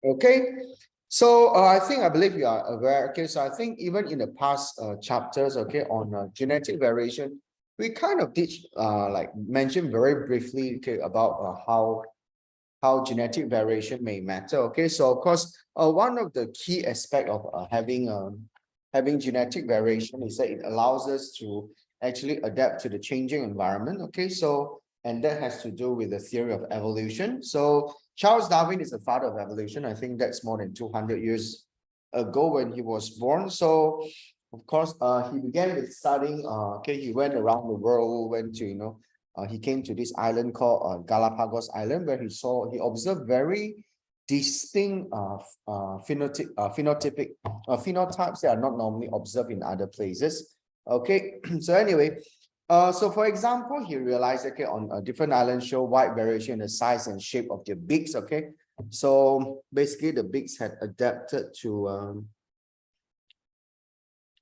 Okay, so I believe you are aware. Okay, so I think even in the past chapters, okay, on genetic variation, we kind of teach like mentioned very briefly, okay, about how genetic variation may matter. Okay, so of course, one of the key aspect of having genetic variation is that it allows us to actually adapt to the changing environment. Okay, so and that has to do with the theory of evolution. So Charles Darwin is the father of evolution. I think that's more than 200 years ago when he was born. So of course, he began with studying. Okay, he went around the world, went to he came to this island called Galapagos Island, where he observed very distinct phenotypes that are not normally observed in other places. Okay, so anyway, so for example, he realized, okay, on a different island show wide variation in the size and shape of their beaks. Okay, so basically the beaks had adapted to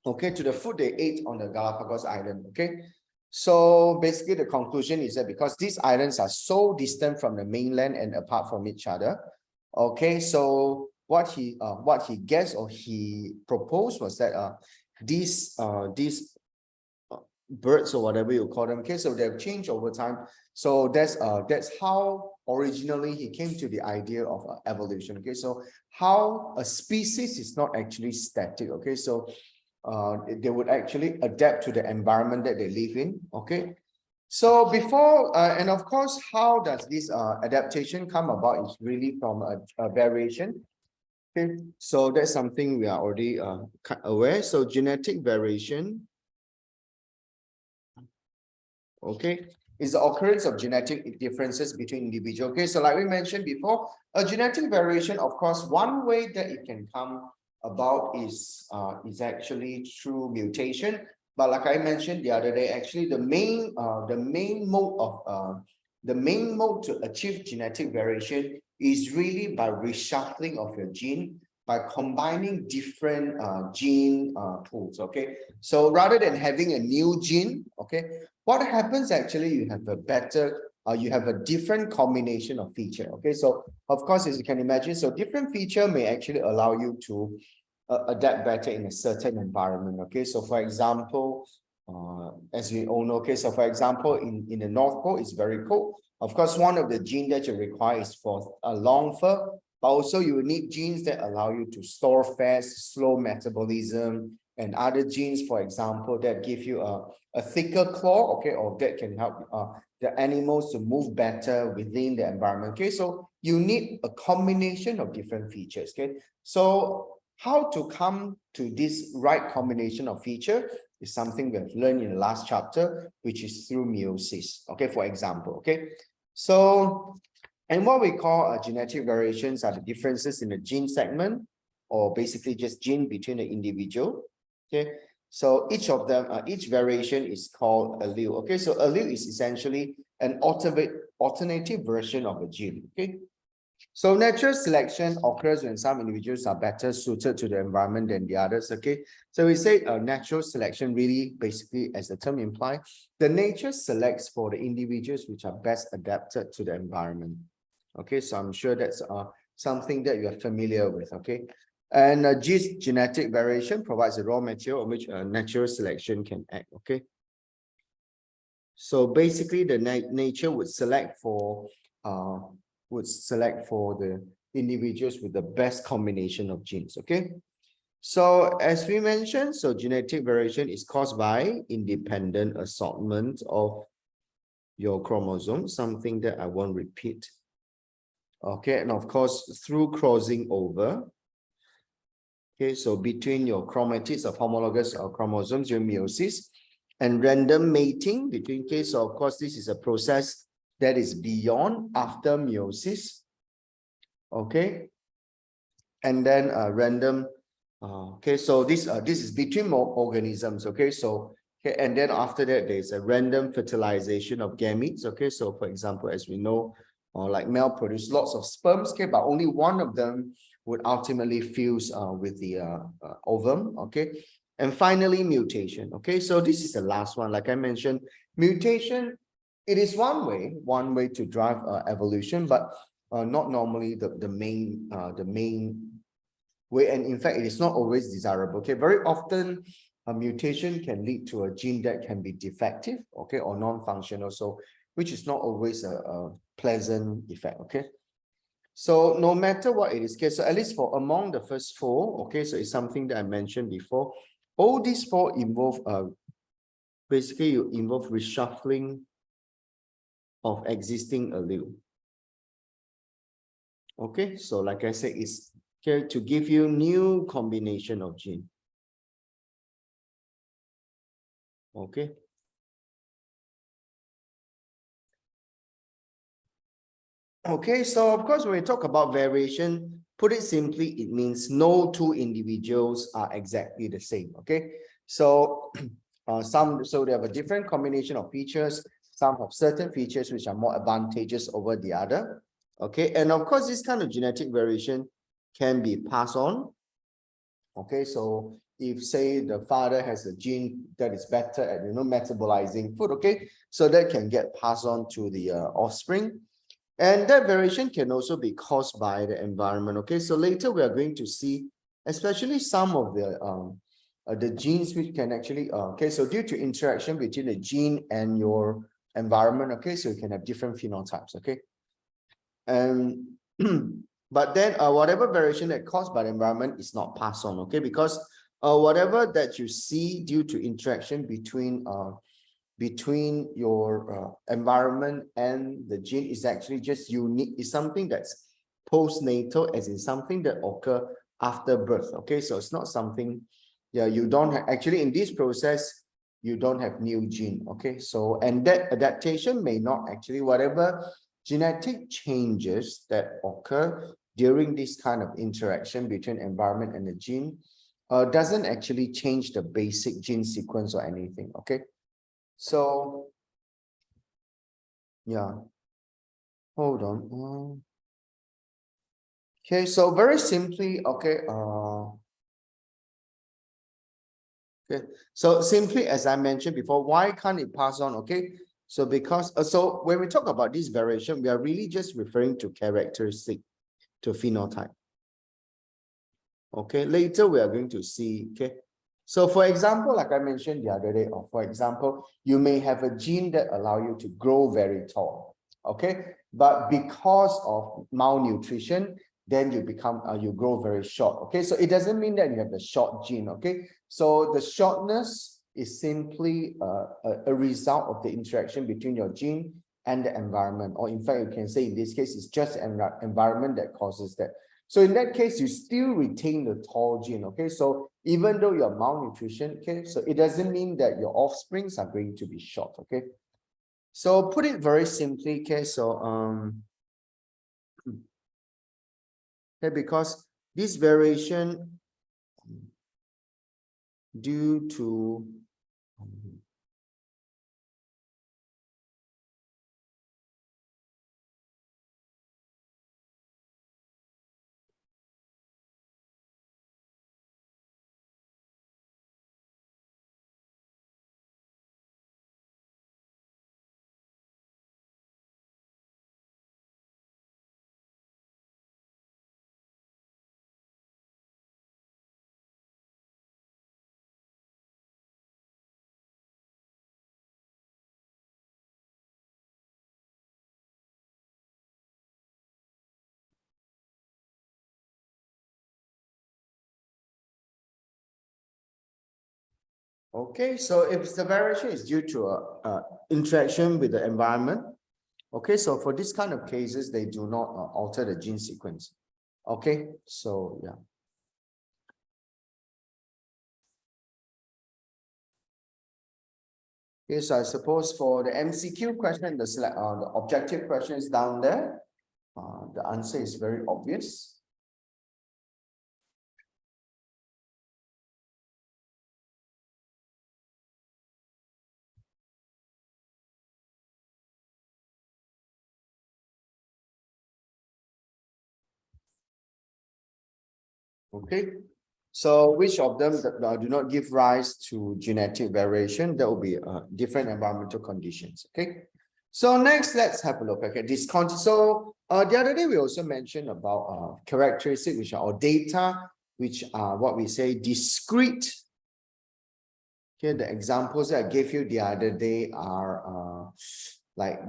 to the food they ate on the Galapagos Island. Okay, so basically the conclusion is that because these islands are so distant from the mainland and apart from each other, okay, so what he guessed or he proposed was that these birds or whatever you call them, okay, so they've changed over time. So that's how originally he came to the idea of evolution. Okay, so how a species is not actually static. Okay, so they would actually adapt to the environment that they live in. Okay, so before and of course, how does this adaptation come about is really from a variation. Okay, so that's something we are already aware. So genetic variation, okay, is the occurrence of genetic differences between individuals. Okay, so like we mentioned before, a genetic variation, of course, one way that it can come about is actually through mutation. But like I mentioned the other day, actually the main mode to achieve genetic variation is really by reshuffling of your gene, by combining different gene pools. Okay, so rather than having a new gene, okay, what happens actually, you have a better you have a different combination of feature. Okay, so of course, as you can imagine, so different feature may actually allow you to adapt better in a certain environment. Okay, so for example, as we all know, okay, so for example, in the North Pole, it's very cold. Of course, one of the genes that you require is for a long fur, but also you need genes that allow you to store fats, slow metabolism, and other genes, for example, that give you a thicker claw, okay, or that can help the animals to move better within the environment. Okay, so you need a combination of different features. Okay, so how to come to this right combination of feature is something we've learned in the last chapter, which is through meiosis. Okay, for example. Okay, so and what we call genetic variations are the differences in the gene segment, or basically just gene between the individual. Okay, so each of them, each variation is called allele. Okay, so allele is essentially an alternative version of a gene. Okay, so natural selection occurs when some individuals are better suited to the environment than the others. Okay, so we say natural selection really basically, as the term implies, the nature selects for the individuals which are best adapted to the environment. Okay, so I'm sure that's something that you are familiar with. Okay, and this genetic variation provides a raw material on which natural selection can act. Okay, so basically the nature would select for the individuals with the best combination of genes. Okay, so as we mentioned, so genetic variation is caused by independent assortment of your chromosomes, something that I won't repeat. Okay, and of course through crossing over. Okay, so between your chromatids of homologous chromosomes, your meiosis, and random mating between case. So of course, this is a process that is beyond after meiosis. Okay, and then random. Okay, so this is between organisms. Okay, so okay, and then after that, there's a random fertilization of gametes. Okay, so for example, as we know, like male produce lots of sperms. Okay, but only one of them would ultimately fuse with the ovum. Okay, and finally mutation. Okay, so this is the last one. Like I mentioned, mutation, it is one way to drive evolution, but not normally the main way, and in fact, it is not always desirable. Okay, very often a mutation can lead to a gene that can be defective, okay, or non-functional, so which is not always a pleasant effect. Okay, so no matter what it is, okay, so at least for among the first four, okay, so it's something that I mentioned before. All these four involve basically you involve reshuffling of existing allele. Okay, so like I said, it's okay to give you new combination of gene. Okay. Okay, so of course, when we talk about variation, put it simply, it means no two individuals are exactly the same. Okay, so so they have a different combination of features. Some have certain features which are more advantageous over the other. Okay, and of course, this kind of genetic variation can be passed on. Okay, so if say the father has a gene that is better at metabolizing food, okay, so that can get passed on to the offspring. And that variation can also be caused by the environment. Okay, so later we are going to see, especially some of the genes which can actually, okay, so due to interaction between the gene and your environment, okay, so you can have different phenotypes, okay. And but then whatever variation that caused by the environment is not passed on, okay, because whatever that you see due to interaction between your environment and the gene is actually just unique. It's something that's postnatal, as in something that occur after birth. Okay, so it's not something, yeah, you don't actually in this process, you don't have new gene. Okay, so and that adaptation may not actually, whatever genetic changes that occur during this kind of interaction between environment and the gene doesn't actually change the basic gene sequence or anything. Okay. So, yeah, hold on. Okay, so very simply, okay, okay, so simply as I mentioned before, why can't it pass on? Okay, so because so when we talk about this variation, we are really just referring to characteristic, to phenotype. Okay, later we are going to see. Okay, so for example, like I mentioned the other day, or for example, you may have a gene that allow you to grow very tall. Okay, but because of malnutrition, then you become you grow very short. Okay, so it doesn't mean that you have the short gene. Okay, so the shortness is simply a result of the interaction between your gene and the environment, or in fact you can say in this case it's just environment that causes that. So in that case, you still retain the tall gene. Okay, so even though you're malnutrition, okay, so it doesn't mean that your offsprings are going to be short. Okay, so put it very simply, okay, so okay, because this variation due to okay, so if the variation is due to a interaction with the environment, okay, so for this kind of cases, they do not alter the gene sequence. Okay, so yeah. Okay, so I suppose for the MCQ question, the objective question is down there. The answer is very obvious. Okay, so which of them do not give rise to genetic variation? That will be different environmental conditions. Okay, So next, let's have a look. Okay, so the other day we also mentioned about characteristics which are or data which are what we say discrete. Okay, the examples that I gave you the other day are like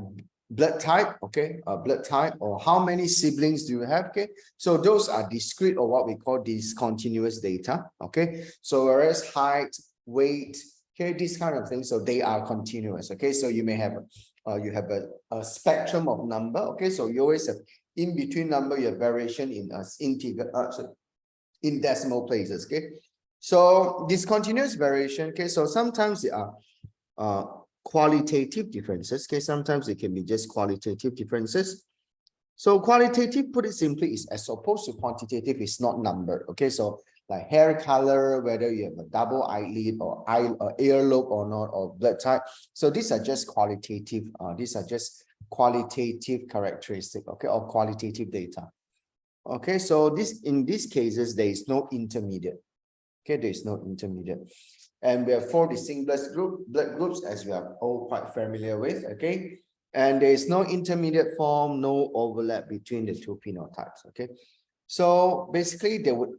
blood type, okay, blood type, or how many siblings do you have, okay? So those are discrete or what we call discontinuous data, okay? So whereas height, weight, okay, these kind of things, so they are continuous, okay? So you may have, you have a spectrum of number, okay? So you always have in between number, you have variation in integer, in decimal places, okay? So discontinuous variation, okay, so sometimes they are qualitative differences, okay, sometimes it can be just qualitative differences. So qualitative, put it simply, is as opposed to quantitative, is not numbered, okay? So like hair color, whether you have a double eyelid or earlobe or not, or blood type. So these are just qualitative, characteristic, okay, or qualitative data. Okay, so in these cases, there is no intermediate. Okay, there is no intermediate. And we have 4 distinct blood groups, as we are all quite familiar with, okay? And there is no intermediate form, no overlap between the 2 phenotypes, okay? So basically, they would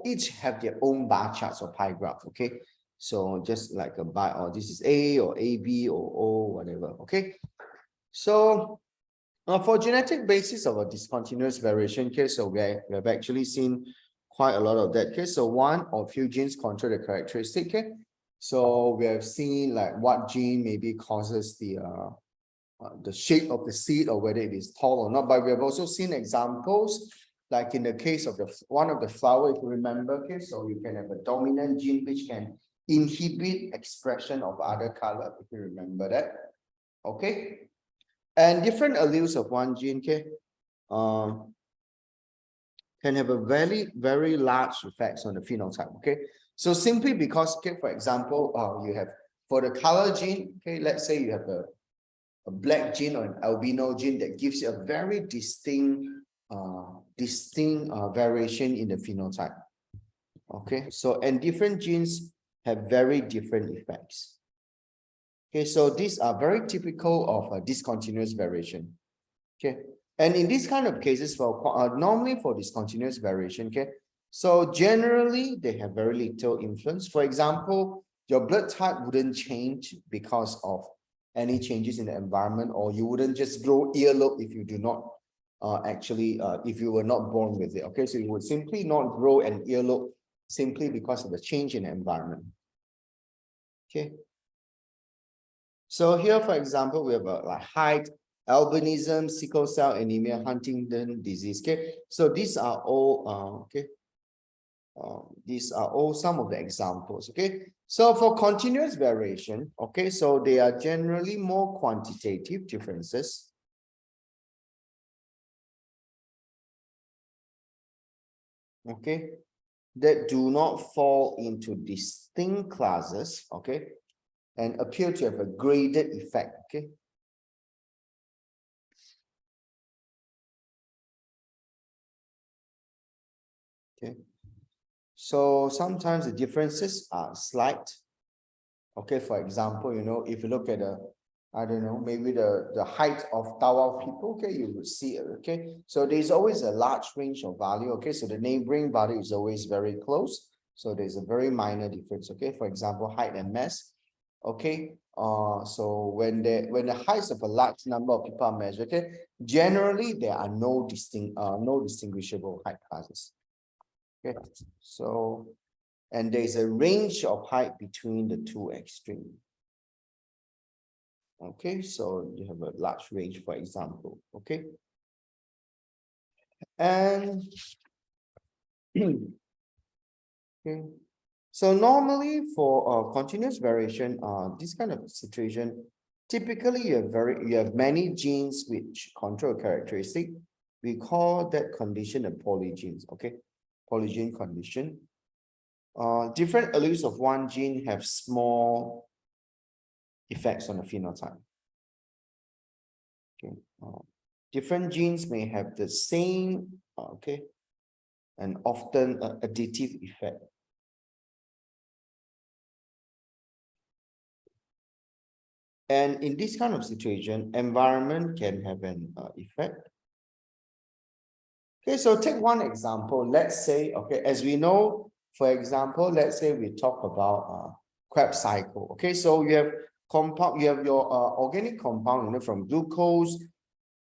each have their own bar charts or pie graph, okay? So just like a bar, or this is A or AB or O, whatever, okay? So for genetic basis of a discontinuous variation case, so we have actually seen quite a lot of that case. So one or few genes control the characteristic. Okay? So we have seen like what gene maybe causes the shape of the seed or whether it is tall or not. But we have also seen examples like in the case of one of the flower, if you remember. Okay, so you can have a dominant gene which can inhibit expression of other color, if you remember that. Okay. And different alleles of one gene, okay, can have a very, very large effects on the phenotype, okay? So simply because, okay, for example, you have, for the color gene, okay, let's say you have a black gene or an albino gene that gives you a very distinct variation in the phenotype, okay? So, and different genes have very different effects. Okay, so these are very typical of a discontinuous variation. Okay, and in these kind of cases, for normally for discontinuous variation, okay, so generally they have very little influence. For example, your blood type wouldn't change because of any changes in the environment, or you wouldn't just grow earlobe if you do not if you were not born with it. Okay, so you would simply not grow an earlobe simply because of the change in the environment. Okay. So here, for example, we have like height, albinism, sickle cell anemia, Huntington disease. Okay, so these are all these are all some of the examples. Okay, so for continuous variation, okay, so they are generally more quantitative differences. Okay, that do not fall into distinct classes. Okay, and appear to have a graded effect. Okay. Okay. So sometimes the differences are slight. Okay, for example, you know, if you look at I don't know, maybe the height of Tawa people, okay, you would see it, okay? So there's always a large range of value, okay? So the neighboring value is always very close. So there's a very minor difference, okay? For example, height and mass, okay? So when the heights of a large number of people are measured, okay, generally there are no distinguishable height classes. Okay, so and there's a range of height between the two extremes. Okay, so you have a large range, for example. Okay, and okay, so normally for continuous variation, this kind of situation, typically you have many genes which control a characteristic. We call that condition a polygenes. Okay, polygene condition. Different alleles of one gene have small effects on the phenotype. Okay, different genes may have the same, okay, and often additive effect. And in this kind of situation, environment can have an effect. Okay, so take one example. Let's say, okay, as we know, for example, let's say we talk about Krebs cycle. Okay, so you have compound, you have your organic compound, you know, from glucose,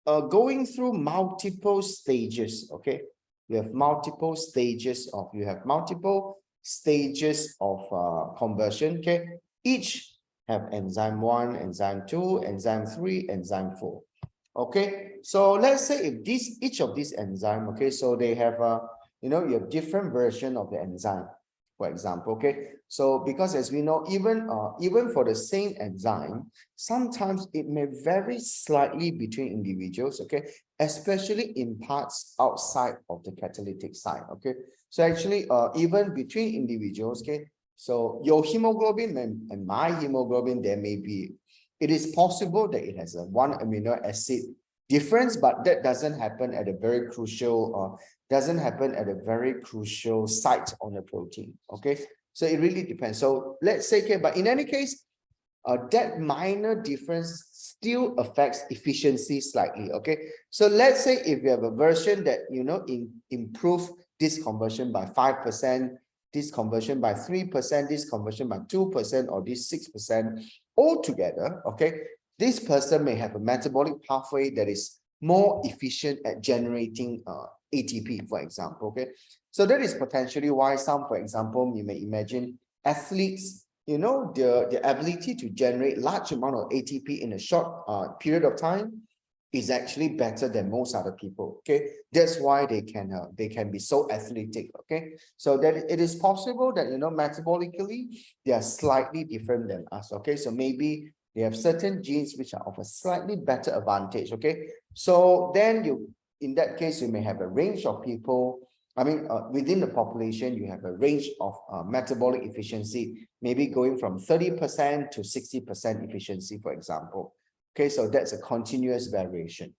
going through multiple stages. Okay, you have multiple stages of conversion. Okay, each have enzyme 1, enzyme 2, enzyme 3, enzyme 4. Okay, so let's say if each of these enzyme, okay, so they have you know, you have different version of the enzyme, for example. Okay, so because as we know, even for the same enzyme, sometimes it may vary slightly between individuals. Okay, especially in parts outside of the catalytic site. Okay, so actually even between individuals, okay, so your hemoglobin and my hemoglobin, there may be, it is possible that it has a one amino acid difference, but that doesn't happen at a very crucial site on the protein. Okay, so it really depends. So let's say, okay, but in any case, that minor difference still affects efficiency slightly. Okay, so let's say if you have a version that, you know, improve this conversion by 5%, this conversion by 3%, this conversion by 2%, or this 6% altogether. Okay, this person may have a metabolic pathway that is more efficient at generating ATP, for example. Okay, so that is potentially why some, for example, you may imagine athletes, you know, the ability to generate large amount of ATP in a short period of time is actually better than most other people. Okay, that's why they can be so athletic. Okay, so that it is possible that, you know, metabolically they are slightly different than us. Okay, so maybe they have certain genes which are of a slightly better advantage. Okay, so then in that case, you may have a range of people. I mean, within the population, you have a range of metabolic efficiency, maybe going from 30% to 60% efficiency, for example. Okay, so that's a continuous variation.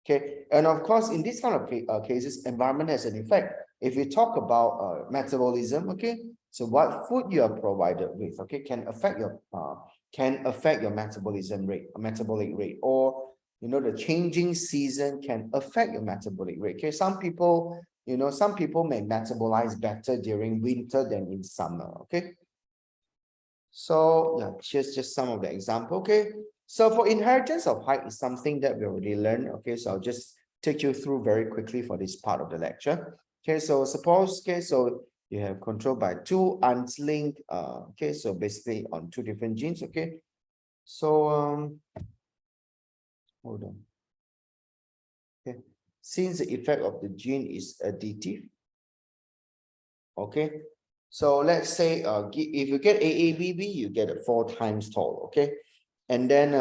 Okay, and of course, in this kind of cases, environment has an effect. If we talk about metabolism, okay, so what food you are provided with, okay, can affect your metabolism rate, metabolic rate, or, you know, the changing season can affect your metabolic rate. Okay, some people, you know, some people may metabolize better during winter than in summer. Okay, so yeah, here's just some of the example. Okay, so for inheritance of height is something that we already learned. Okay, so I'll just take you through very quickly for this part of the lecture. Okay, so suppose, okay, so you have control by two unlinked, okay, so basically on two different genes. Okay, so hold on. Okay, since the effect of the gene is additive, okay, so let's say if you get AABB, you get a 4 times tall. Okay, and then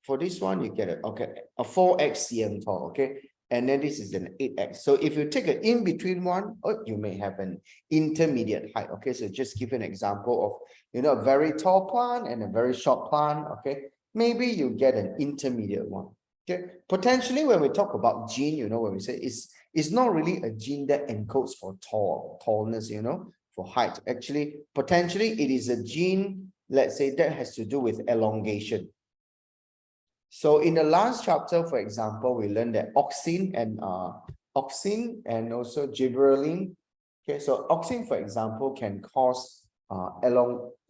for this one you get a 4x cm tall. Okay, and then this is an 8x. So if you take an in between one, you may have an intermediate height. Okay, so just give an example of, you know, a very tall plant and a very short plant. Okay, maybe you get an intermediate one. Okay, potentially when we talk about gene, you know, when we say it's not really a gene that encodes for tallness, you know, for height. Actually, potentially it is a gene, let's say, that has to do with elongation. So in the last chapter, for example, we learned that auxin and also gibberellin. Okay, so auxin, for example, can cause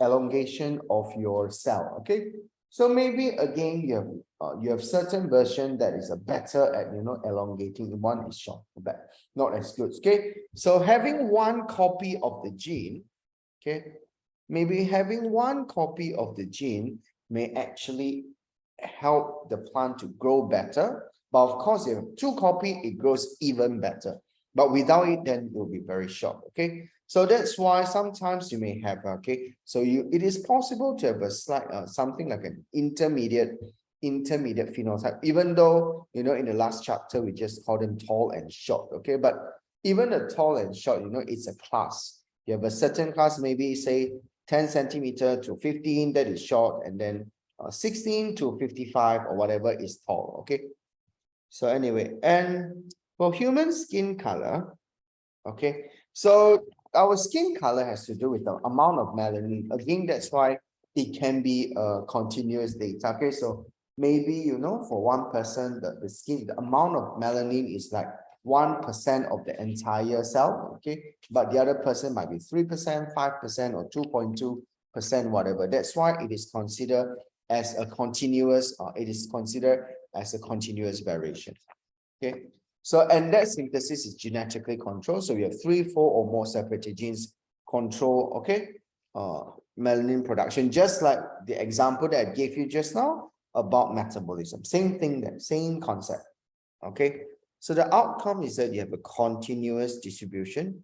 elongation of your cell. Okay, so maybe again you have certain version that is a better at, you know, elongating. One is short, but not as good. Okay, so having one copy of the gene, okay, maybe having one copy of the gene may actually help the plant to grow better. But of course, if you have two copies, it grows even better. But without it, then it will be very short. Okay, so that's why sometimes you may have so it is possible to have a slight something like an intermediate phenotype, even though, you know, in the last chapter we just call them tall and short. Okay, but even the tall and short, you know, it's a class. You have a certain class, maybe say 10 centimeter to 15, that is short, and then 16 to 55 or whatever is tall. Okay, so anyway, and for human skin color, okay, so our skin color has to do with the amount of melanin. Again, that's why it can be a continuous data. Okay, so maybe, you know, for one person, the skin, the amount of melanin is like 1% of the entire cell, okay, but the other person might be 3%, 5%, or 2.2%, whatever. That's why it is considered as a continuous, variation. Okay, so and that synthesis is genetically controlled. So we have 3, 4, or more separated genes control, okay, melanin production, just like the example that I gave you just now about metabolism. Same thing, that same concept. Okay, so the outcome is that you have a continuous distribution.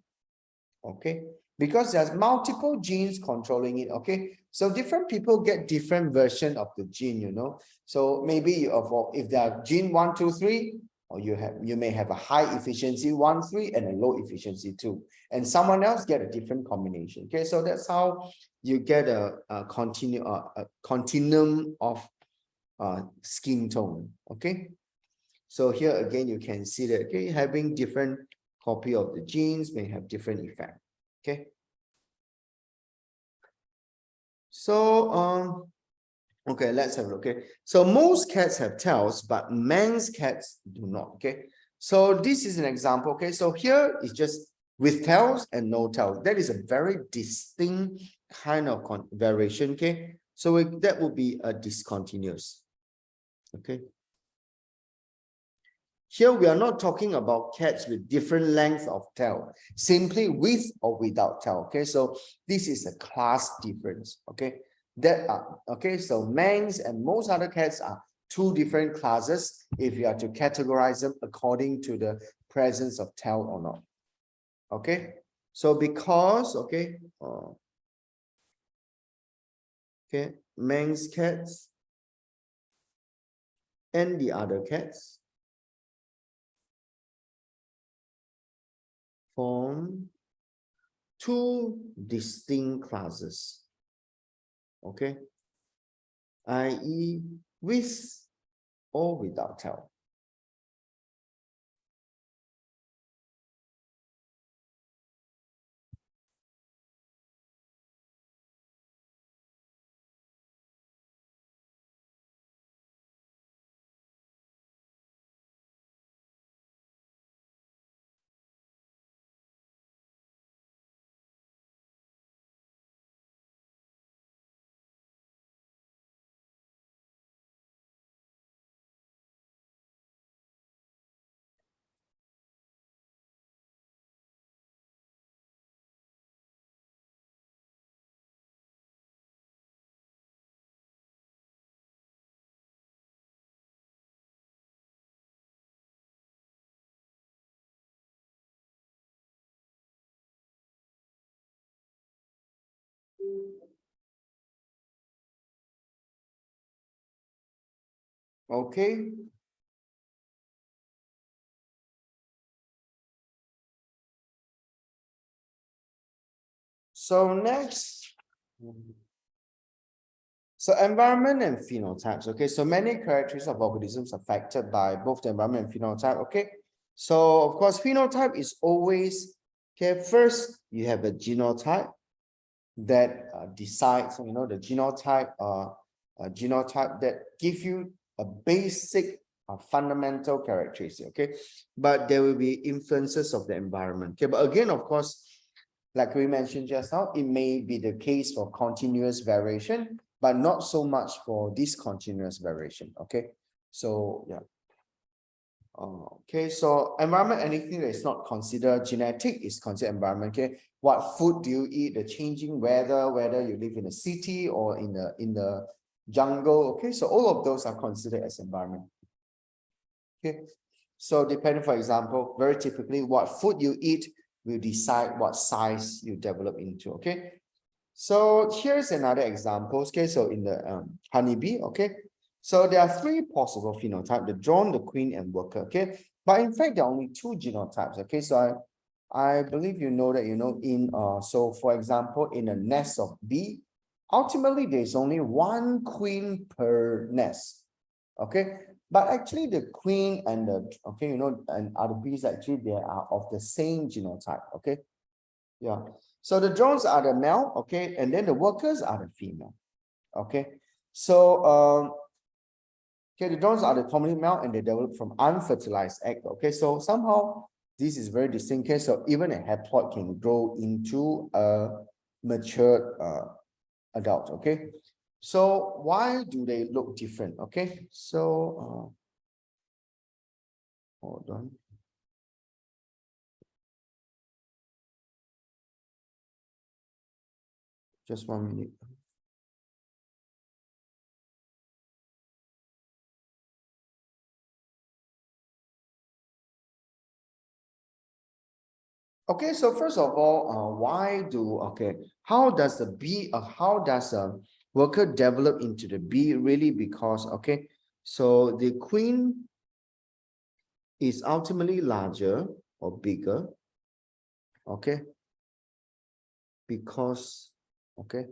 Okay, because there's multiple genes controlling it. Okay, so different people get different version of the gene, you know. So maybe if there are gene 1, 2, 3, or you may have a high efficiency 1, 3 and a low efficiency 2, and someone else get a different combination. Okay, so that's how you get a continuum of skin tone. Okay, so here again you can see that, okay, having different copy of the genes may have different effect. Okay, so okay, let's have a look. Okay, so most cats have tails, but man's cats do not. Okay, so this is an example. Okay, so here is just with tails and no tails. That is a very distinct kind of variation. Okay, so that would be a discontinuous. Okay, here we are not talking about cats with different lengths of tail, simply with or without tail. Okay, so this is a class difference. Okay, okay, so Manx and most other cats are two different classes if you are to categorize them according to the presence of tail or not. Okay, so because okay, Manx cats and the other cats form two distinct classes, okay, i.e. with or without tail. Okay. So next, so environment and phenotypes. Okay, so many characteristics of organisms affected by both the environment and phenotype. Okay, so of course, phenotype is always, okay, first you have a genotype that decides, you know, the genotype, genotype that give you a basic fundamental characteristic. Okay, but there will be influences of the environment. Okay, but again, of course, like we mentioned just now, it may be the case for continuous variation, but not so much for discontinuous variation. Okay, so yeah. Okay, so environment, anything that is not considered genetic is considered environment. Okay, what food do you eat, the changing weather, whether you live in a city or in the jungle. Okay, so all of those are considered as environment. Okay, so depending, for example, very typically what food you eat will decide what size you develop into. Okay, so here's another example. Okay, so in the honeybee. Okay, so there are three possible phenotypes: the drone, the queen, and worker. Okay, but in fact there are only two genotypes. Okay, so I believe you know that, you know, in so for example, in a nest of bee, ultimately there's only one queen per nest. Okay, but actually the queen and the, okay, you know, and other bees, actually they are of the same genotype. Okay, yeah, so the drones are the male, okay, and then the workers are the female. Okay, so okay, the drones are the commonly male and they develop from unfertilized egg. Okay, so somehow this is very distinct case. So even a haploid can grow into a matured adult. Okay, so why do they look different? Okay, so hold on. Just 1 minute. Okay, so first of all, how does the bee, how does a worker develop into the bee? Really, because, okay, so the queen is ultimately larger or bigger, okay, because, okay,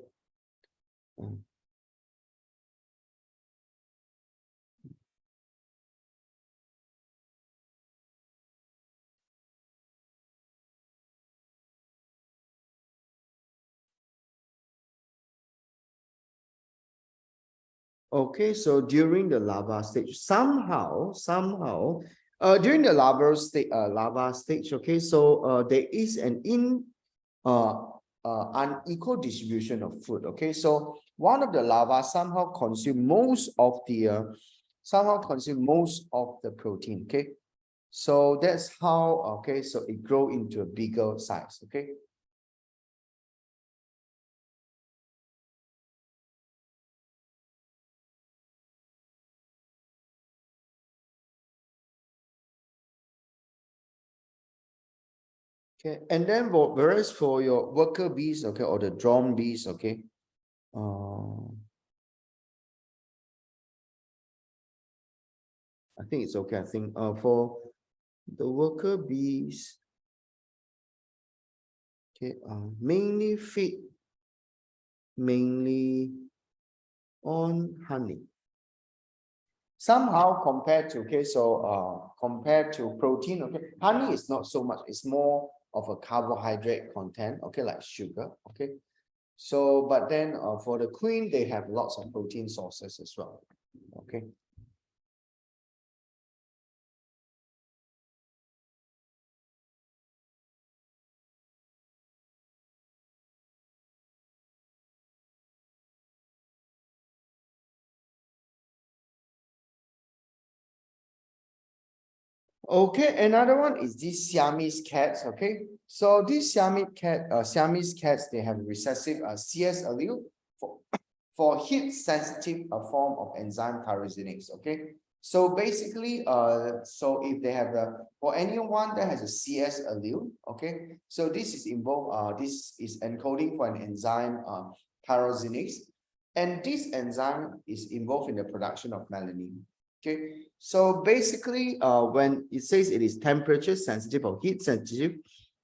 okay, so during the larva stage, during the larva stage, okay, so there is an unequal distribution of food. Okay, so one of the larvae somehow consume most of the protein. Okay, so that's how, okay, so it grow into a bigger size. Okay. Okay, and then whereas for your worker bees, okay, or the drone bees, okay, I think it's okay. I think for the worker bees, okay, mainly feed on honey. Somehow compared to, okay, so compared to protein, okay, honey is not so much, it's more of a carbohydrate content, okay, like sugar, okay. So, but then for the queen, they have lots of protein sources as well, okay. Okay, another one is these Siamese cats. Okay, so these Siamese cats, they have recessive CS allele for heat sensitive form of enzyme tyrosinase. Okay, so basically, so if they have for anyone that has a CS allele, okay, so this is involved. This is encoding for an enzyme tyrosinase, and this enzyme is involved in the production of melanin. Okay, so basically, when it says it is temperature sensitive or heat sensitive,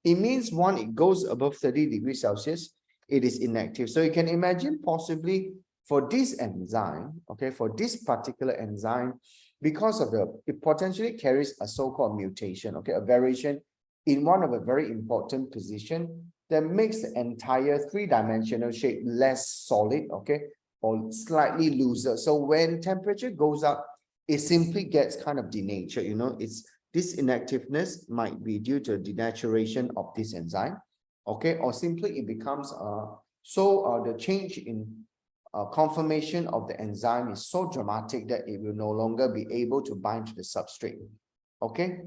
it means one, it goes above 30 degrees Celsius, it is inactive. So you can imagine possibly for this enzyme, okay, for this particular enzyme, because of it potentially carries a so-called mutation, okay, a variation in one of a very important position that makes the entire three-dimensional shape less solid, okay, or slightly looser. So when temperature goes up, it simply gets kind of denatured, you know, this inactiveness might be due to denaturation of this enzyme, okay, or simply it becomes the change in conformation of the enzyme is so dramatic that it will no longer be able to bind to the substrate. Okay,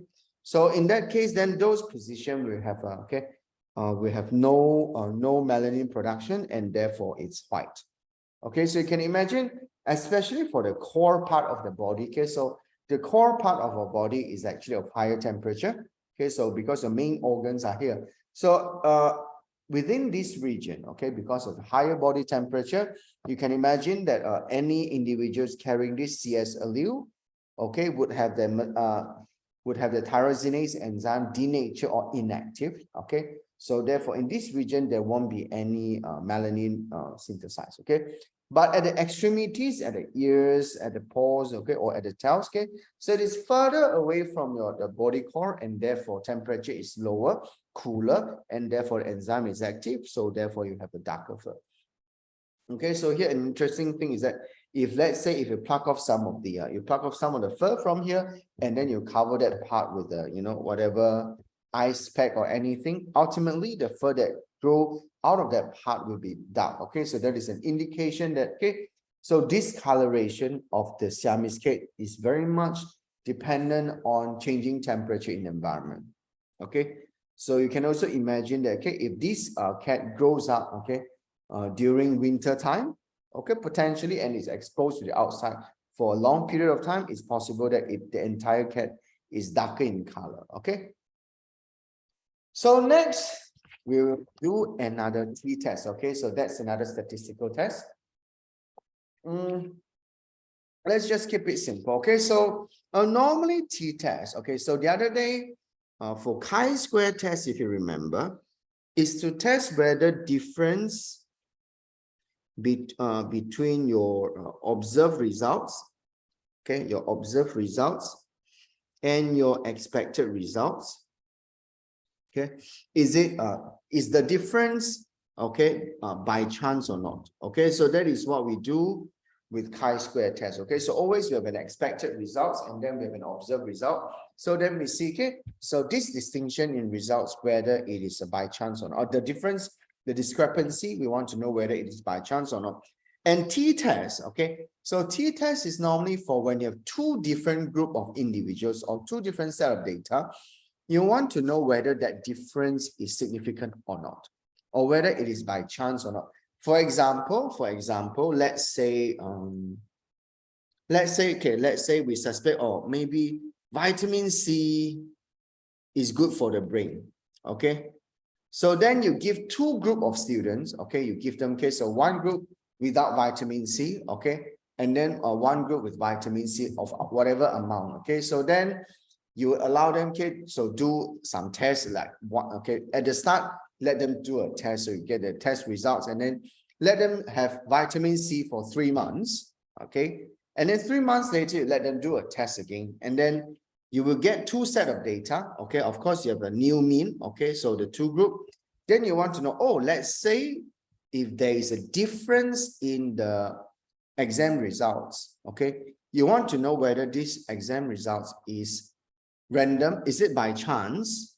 so in that case, then those position will have we have no melanin production, and therefore it's white. Okay, so you can imagine, especially for the core part of the body. Okay, so the core part of our body is actually of higher temperature. Okay, so because the main organs are here, so within this region, okay, because of the higher body temperature, you can imagine that any individuals carrying this CS allele, okay, would have the tyrosinase enzyme denatured or inactive. Okay, so therefore in this region there won't be any melanin synthesized. Okay, but at the extremities, at the ears, at the paws, okay, or at the tails, okay, so it is further away from the body core, and therefore temperature is lower, cooler, and therefore the enzyme is active, so therefore you have a darker fur. Okay, so here an interesting thing is that if let's say if you pluck off some of the fur from here and then you cover that part with the whatever ice pack or anything, ultimately the fur that grow out of that part will be dark. Okay, so that is an indication that so discoloration of the Siamese cat is very much dependent on changing temperature in the environment. Okay, so you can also imagine that if this cat grows up during winter time, potentially, and is exposed to the outside for a long period of time, it's possible that if the entire cat is darker in color. Okay, so next we will do another t-test. Okay, so that's another statistical test. Let's just keep it simple. Okay, so normally t-test. Okay, so the other day for chi-square test, if you remember, is to test whether difference between your observed results, your observed results and your expected results, is the difference by chance or not? Okay, so that is what we do with chi-square test. Okay, so always we have an expected results and then we have an observed result. So then we see, so this distinction in results, whether it is a by chance or not, or the difference, the discrepancy, we want to know whether it is by chance or not. And t-test, so t-test is normally for when you have two different group of individuals or two different set of data. You want to know whether that difference is significant or not, or whether it is by chance or not. For example, let's say we suspect, or maybe vitamin C is good for the brain. Okay, so then you give two group of students. Okay, you give them so one group without vitamin C. Okay, and then one group with vitamin C of whatever amount. Okay, so then you allow them so do some tests like what. At the start, let them do a test so you get the test results, and then let them have vitamin C for 3 months. Okay, and then 3 months later you let them do a test again, and then you will get two set of data. Okay, of course you have a new mean. Okay, so the two group, then you want to know, let's say if there is a difference in the exam results. Okay, you want to know whether this exam results is random, is it by chance,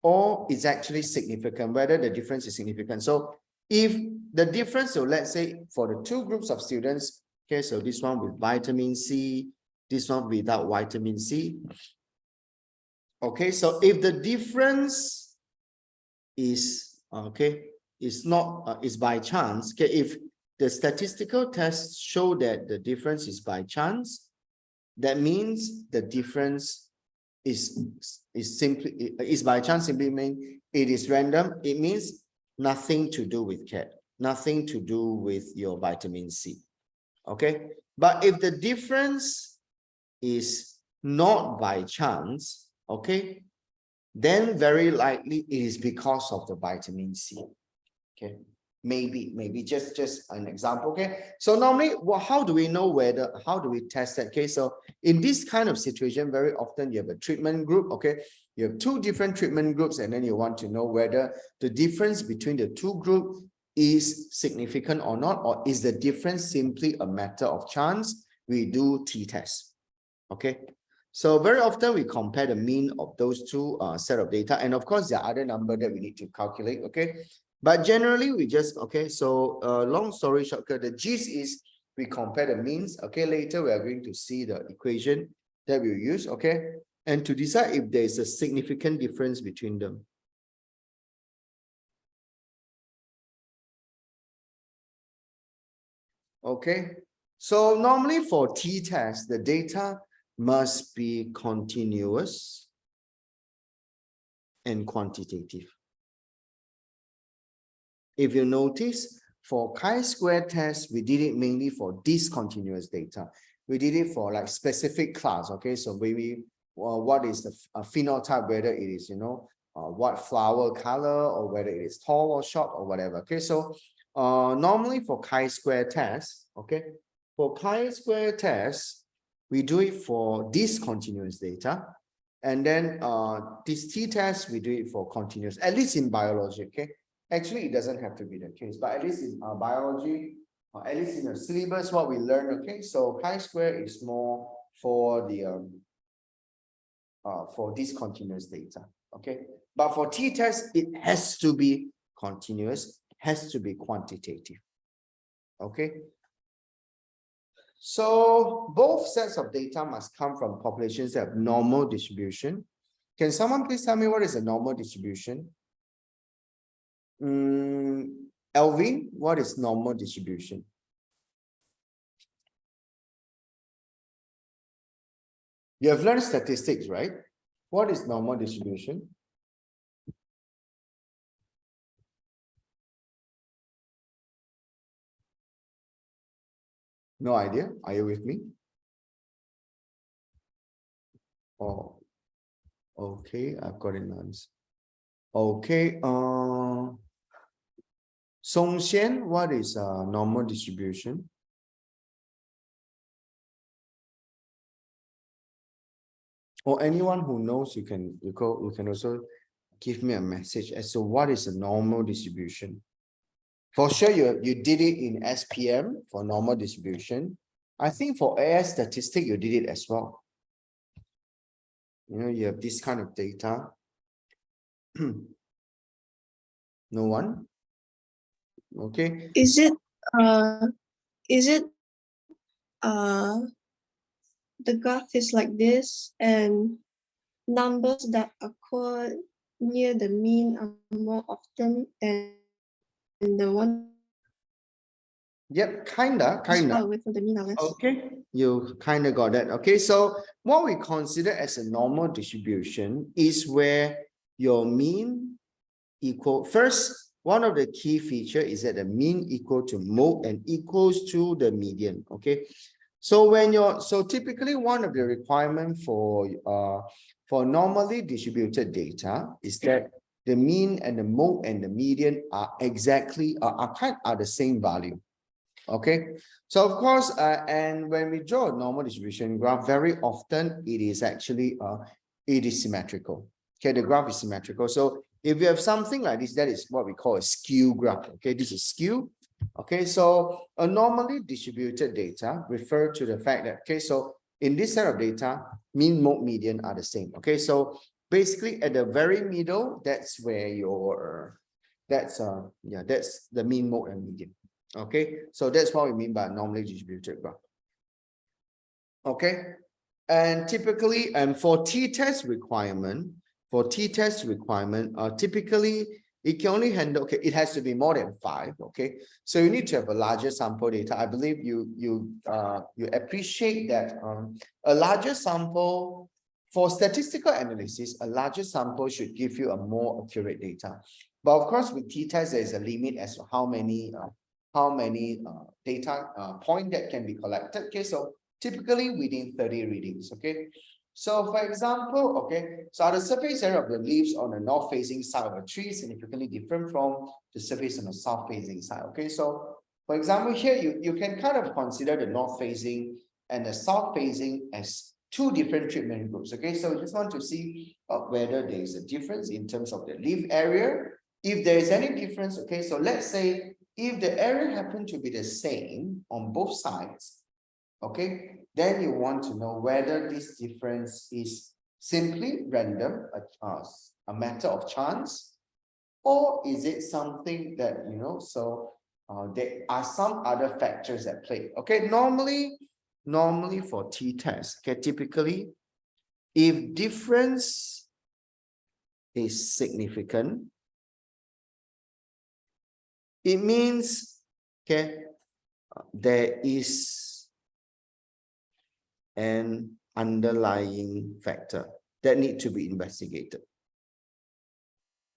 or is actually significant, whether the difference is significant. So if the difference, so let's say for the two groups of students, so this one with vitamin C, this one without vitamin C. Okay, so if the difference is is by chance, if the statistical tests show that the difference is by chance, that means the difference is by chance, simply mean it is random. It means nothing to do with cat, nothing to do with your vitamin C. Okay, but if the difference is not by chance, then very likely it is because of the vitamin C. Okay, maybe just an example. So normally, how do we know how do we test that? So in this kind of situation, very often you have a treatment group. You have two different treatment groups, and then you want to know whether the difference between the two groups is significant or not, or is the difference simply a matter of chance? We do t-test. So very often we compare the mean of those two set of data, and of course there are other number that we need to calculate. But generally we just so long story short, the gist is we compare the means. Later we are going to see the equation that we use. And to decide if there is a significant difference between them. So normally for t-test, the data must be continuous and quantitative. If you notice, for chi-square test, we did it mainly for discontinuous data. We did it for like specific class. So maybe what is the phenotype, whether it is what flower color, or whether it is tall or short or whatever. So normally for chi-square test, for chi-square test, we do it for discontinuous data, and then this t-test we do it for continuous, at least in biology. Actually, it doesn't have to be the case, but at least in biology, at least in the syllabus, what we learn, okay? So chi-square is more for the for discontinuous data, okay? But for t-test, it has to be continuous, has to be quantitative, okay? So both sets of data must come from populations that have normal distribution. Can someone please tell me what is a normal distribution? Alvin, what is normal distribution? You have learned statistics, right? What is normal distribution? No idea. Are you with me? Oh, okay. I've got an answer. Okay. Song Xian, what is normal distribution? Or anyone who knows, you can also give me a message as to what is a normal distribution. For sure, you did it in SPM for normal distribution. I think for AS statistic, you did it as well. You know, you have this kind of data. No one? Okay. Is it the graph is like this and numbers that occur near the mean are more often than the one Yep, kinda. away from the mean are less. Okay, you kind of got that. Okay, so what we consider as a normal distribution is where your mean equal, first, one of the key feature is that the mean equal to mode and equals to the median. Okay, so when so typically one of the requirement for normally distributed data is that the mean and the mode and the median are exactly are the same value. Okay, so of course, and when we draw a normal distribution graph, very often it is actually it is symmetrical. Okay, the graph is symmetrical. So if you have something like this, that is what we call a skew graph. Okay, this is skew. Okay, so a normally distributed data refer to the fact that, okay, so in this set of data, mean, mode, median are the same. Okay, so basically at the very middle, that's where your that's the mean, mode, and median. Okay, so that's what we mean by normally distributed graph. Okay, and typically, and for t-test requirement, typically it can only handle, okay, it has to be more than 5. Okay, so you need to have a larger sample data. I believe you appreciate that a larger sample for statistical analysis, a larger sample should give you a more accurate data. But of course, with t-test, there is a limit as to how many data point that can be collected. Okay, so typically within 30 readings. Okay, so for example, okay, so the surface area of the leaves on the north facing side of a tree is significantly different from the surface on the south facing side. Okay, so for example, here you can kind of consider the north facing and the south facing as two different treatment groups. Okay, so we just want to see whether there is a difference in terms of the leaf area. If there is any difference, okay, so let's say if the area happen to be the same on both sides, okay, then you want to know whether this difference is simply random, a matter of chance, or is it something that, you know, so there are some other factors at play. Okay, normally for t-test, okay, typically if difference is significant, it means, okay, there is an underlying factor that need to be investigated.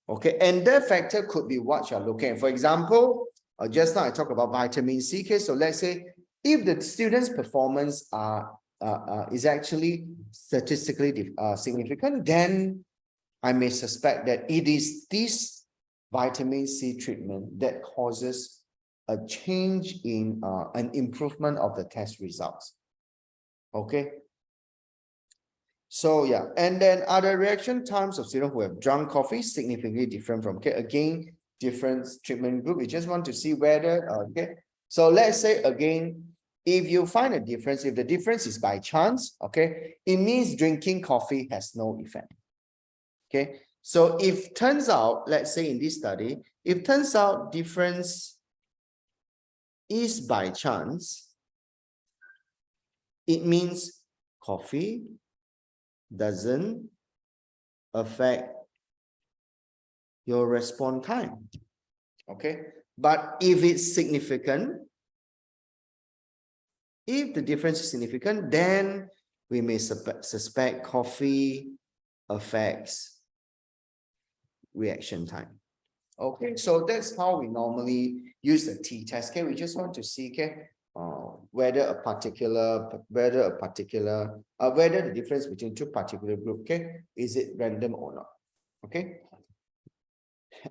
Okay, and that factor could be what you're looking at. For example, just now I talked about vitamin C. Okay, so let's say if the student's performance is actually statistically significant, then I may suspect that it is this vitamin C treatment that causes a change in an improvement of the test results. Okay. So yeah, and then other reaction times of students who have drunk coffee significantly different from, okay, again, different treatment group. We just want to see whether, okay, So let's say again, if you find a difference, if the difference is by chance, okay, it means drinking coffee has no effect. Okay, so if turns out, let's say in this study, if turns out difference is by chance, it means coffee doesn't affect your response time. Okay, but if it's significant, if the difference is significant, then we may suspect coffee affects reaction time. Okay, so that's how we normally use the t-test. Okay, we just want to see, okay, whether the difference between two particular group, okay, is it random or not? Okay.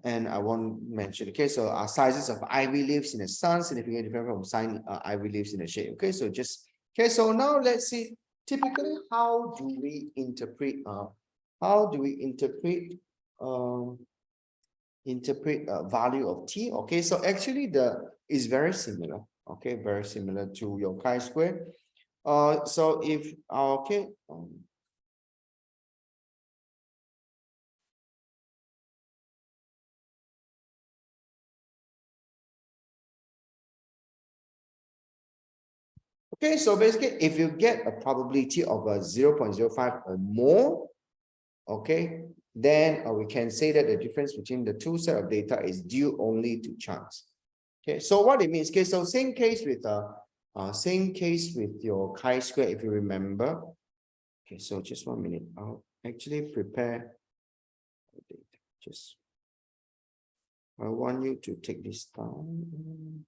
And I won't mention, okay, so our sizes of ivy leaves in the sun significantly different from ivy leaves in the shade. Okay, so just, okay, so now let's see, typically, how do we interpret value of t? Okay, so actually is very similar, okay, very similar to your chi-square. So if okay, okay, so basically, if you get a probability of a 0.05 or more, okay, then we can say that the difference between the two set of data is due only to chance. Okay, so what it means, okay, so same case with your chi-square, if you remember. Okay, so just 1 minute. I'll actually prepare the data. Just I want you to take this down.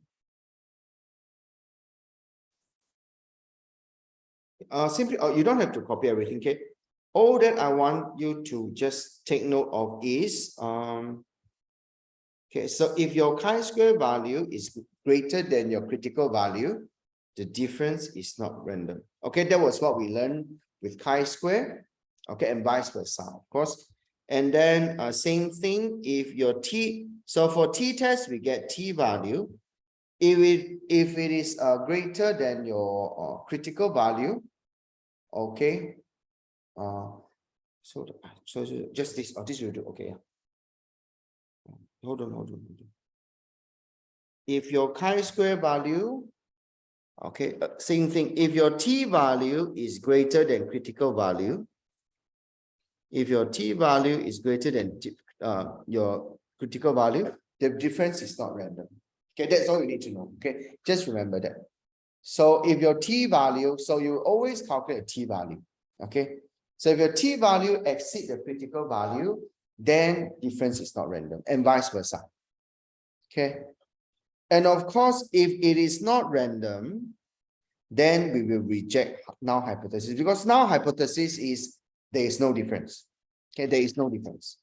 Simply, you don't have to copy everything, okay? All that I want you to just take note of is, okay, so if your chi-square value is greater than your critical value, the difference is not random. Okay, that was what we learned with chi-square, okay, and vice versa, of course. And then same thing, if your so for t-test, we get t value. If it is greater than your critical value, okay, so just this, this will do, okay. Hold on. If your chi-square value, okay, same thing. If your t value is greater than critical value, if your t value is greater than your critical value, the difference is not random. Okay, that's all you need to know. Okay, just remember that. So if your t value, so you always calculate a t value. Okay, so if your t value exceeds the critical value, then difference is not random, and vice versa. Okay, and of course, if it is not random, then we will reject null hypothesis, because null hypothesis is there is no difference. Okay, there is no difference.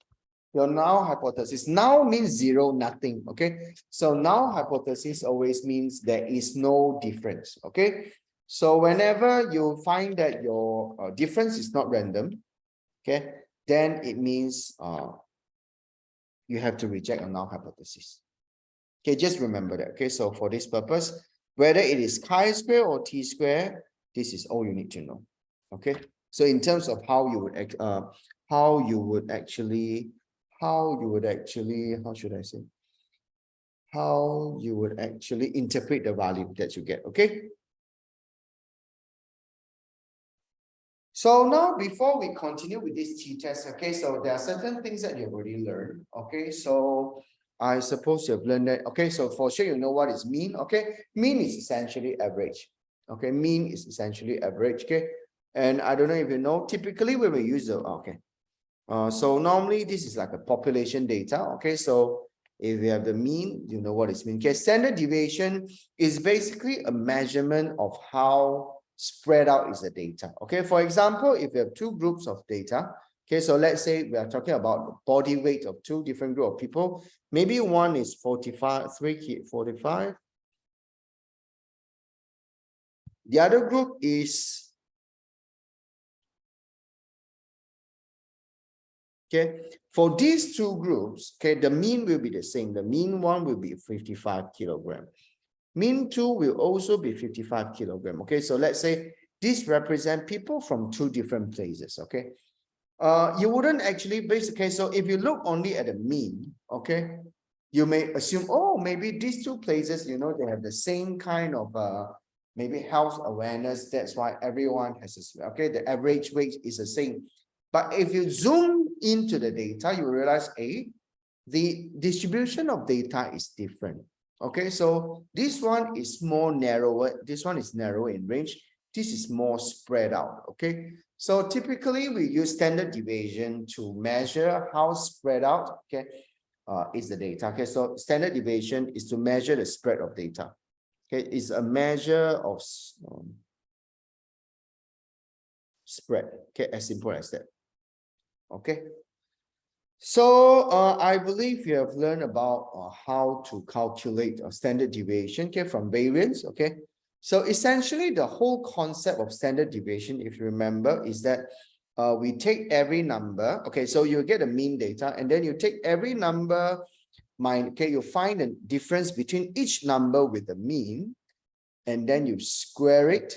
Your null hypothesis, null means zero, nothing. Okay, so null hypothesis always means there is no difference. Okay, so whenever you find that your difference is not random, okay, then it means you have to reject a null hypothesis. Okay, just remember that. Okay, so for this purpose, whether it is chi-square or t-square, this is all you need to know. Okay, so in terms of how you would actually interpret the value that you get. Okay, so now before we continue with this t-test, okay, so there are certain things that you've already learned. Okay, so I suppose you've learned that. Okay, so for sure you know what is mean. Okay, mean is essentially average. Okay, mean is essentially average. Okay, and I don't know if you know, typically when we use the so normally this is like a population data. Okay, so if you have the mean, you know what is mean. Okay, standard deviation is basically a measurement of how spread out is the data. Okay, for example, if you have two groups of data, okay, so let's say we are talking about the body weight of two different group of people. Maybe one is 45. The other group is, okay, for these two groups, okay, the mean will be the same. The mean one will be 55 kilogram. Mean 2 will also be 55 kilogram. Okay, so let's say this represent people from 2 different places. Okay, you wouldn't actually basically, so if you look only at the mean, okay, you may assume, oh, maybe these 2 places, you know, they have the same kind of maybe health awareness. That's why everyone has this, okay, the average weight is the same. But if you zoom into the data, you realize, the distribution of data is different. Okay, so this one is more narrower. This one is narrow in range. This is more spread out. Okay, so typically we use standard deviation to measure how spread out, okay, is the data. Okay, so standard deviation is to measure the spread of data. Okay, it's a measure of spread. Okay, as simple as that. Okay. So I believe you have learned about how to calculate a standard deviation, okay, from variance. Okay, so essentially the whole concept of standard deviation, if you remember, is that we take every number. Okay, so you get the mean data, and then you take every number, okay, you find the difference between each number with the mean, and then you square it.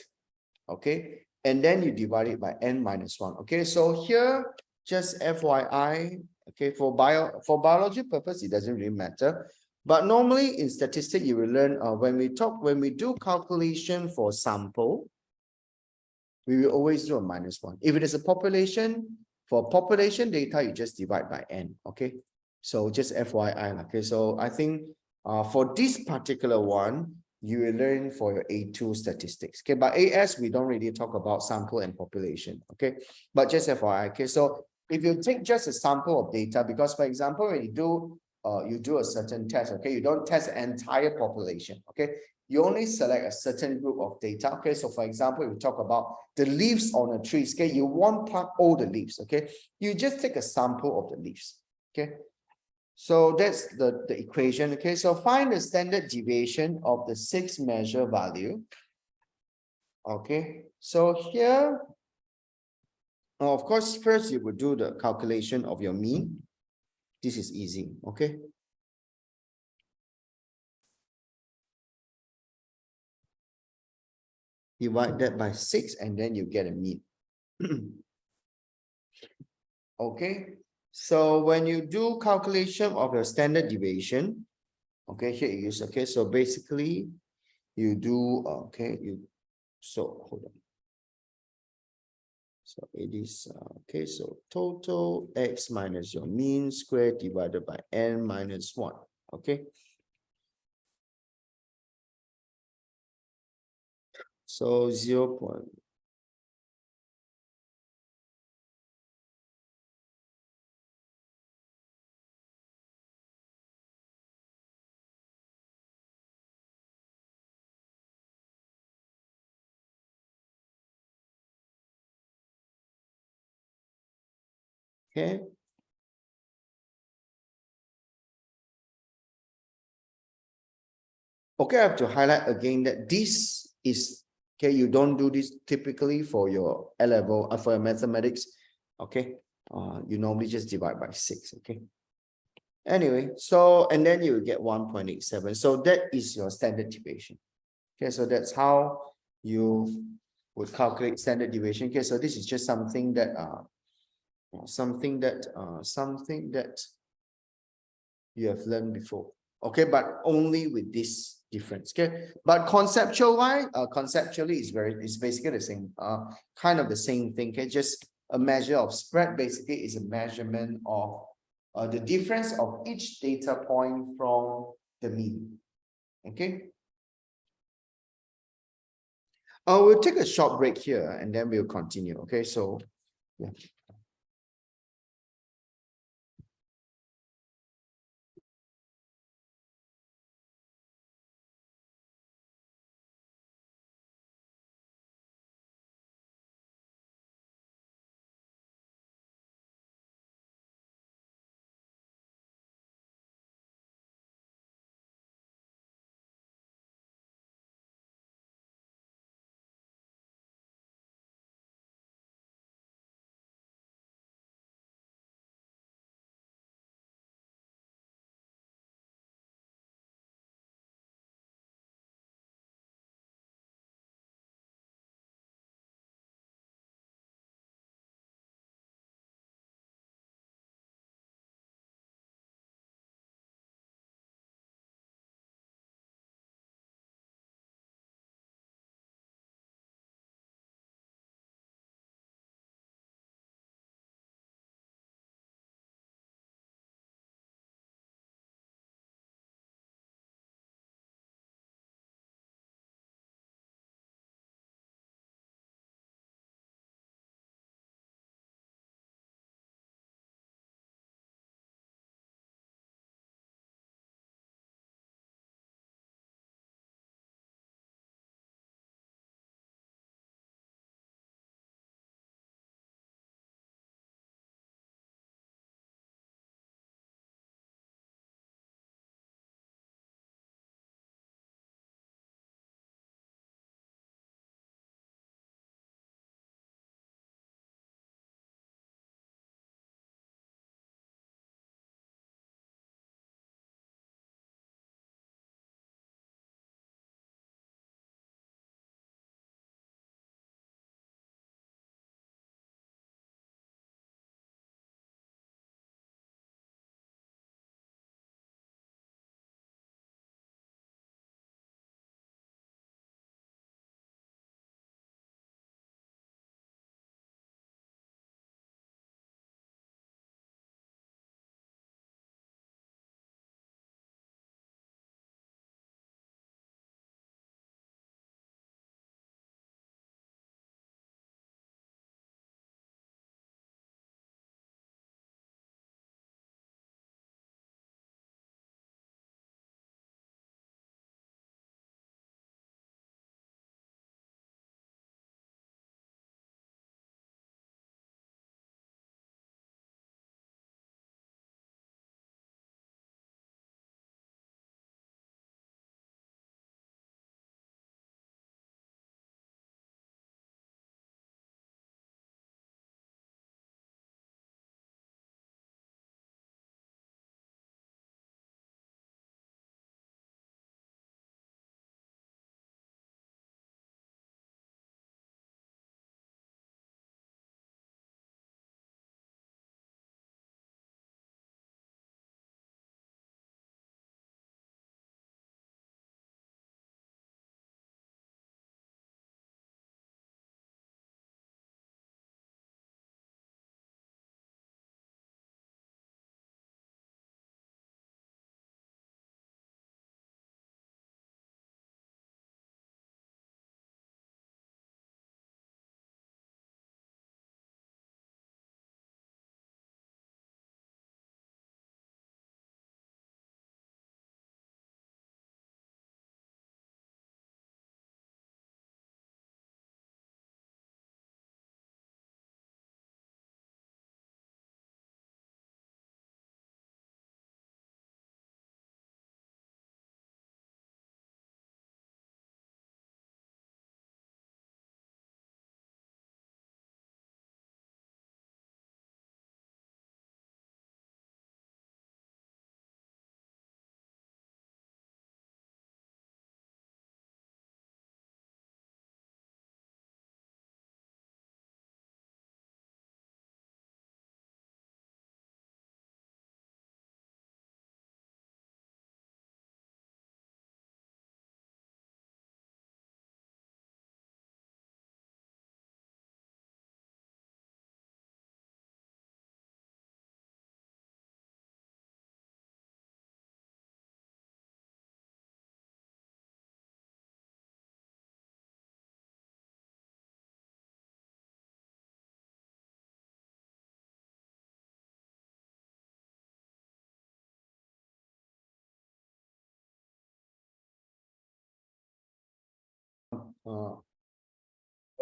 Okay, and then you divide it by n minus 1. Okay, so here, just FYI, okay, for biology purpose, it doesn't really matter. But normally in statistics, you will learn when we do calculation for sample, we will always do a minus 1. If it is a population, for population data, you just divide by n. Okay, so just FYI. Okay, so I think for this particular one, you will learn for your A2 statistics. Okay, but AS, we don't really talk about sample and population. Okay, but just FYI. Okay, so if you take just a sample of data, because for example, when you do a certain test, okay, you don't test the entire population. Okay, you only select a certain group of data. Okay, so for example, if we talk about the leaves on a tree, okay, you won't pluck all the leaves. Okay, you just take a sample of the leaves. Okay, so that's the equation. Okay, so find the standard deviation of the 6 measure value. Okay, so here, of course, first you would do the calculation of your mean. This is easy. Okay, divide that by 6 and then you get a mean. Okay, so when you do calculation of your standard deviation, okay, here it is. Okay, so basically you do, okay, so hold on. So it is, okay, so total x minus your mean squared divided by n minus 1. Okay, so 0. Okay, okay, I have to highlight again that this is, okay, you don't do this typically for your A-level, for your mathematics. Okay, you normally just divide by 6. Okay, anyway, so and then you get 1.87. So that is your standard deviation. Okay, so that's how you would calculate standard deviation. Okay, so this is just something that something that you have learned before. Okay, but only with this difference. Okay, but conceptually it's basically the same, kind of the same thing. Okay, just a measure of spread basically is a measurement of the difference of each data point from the mean. Okay, we'll take a short break here and then we'll continue. Okay, so yeah.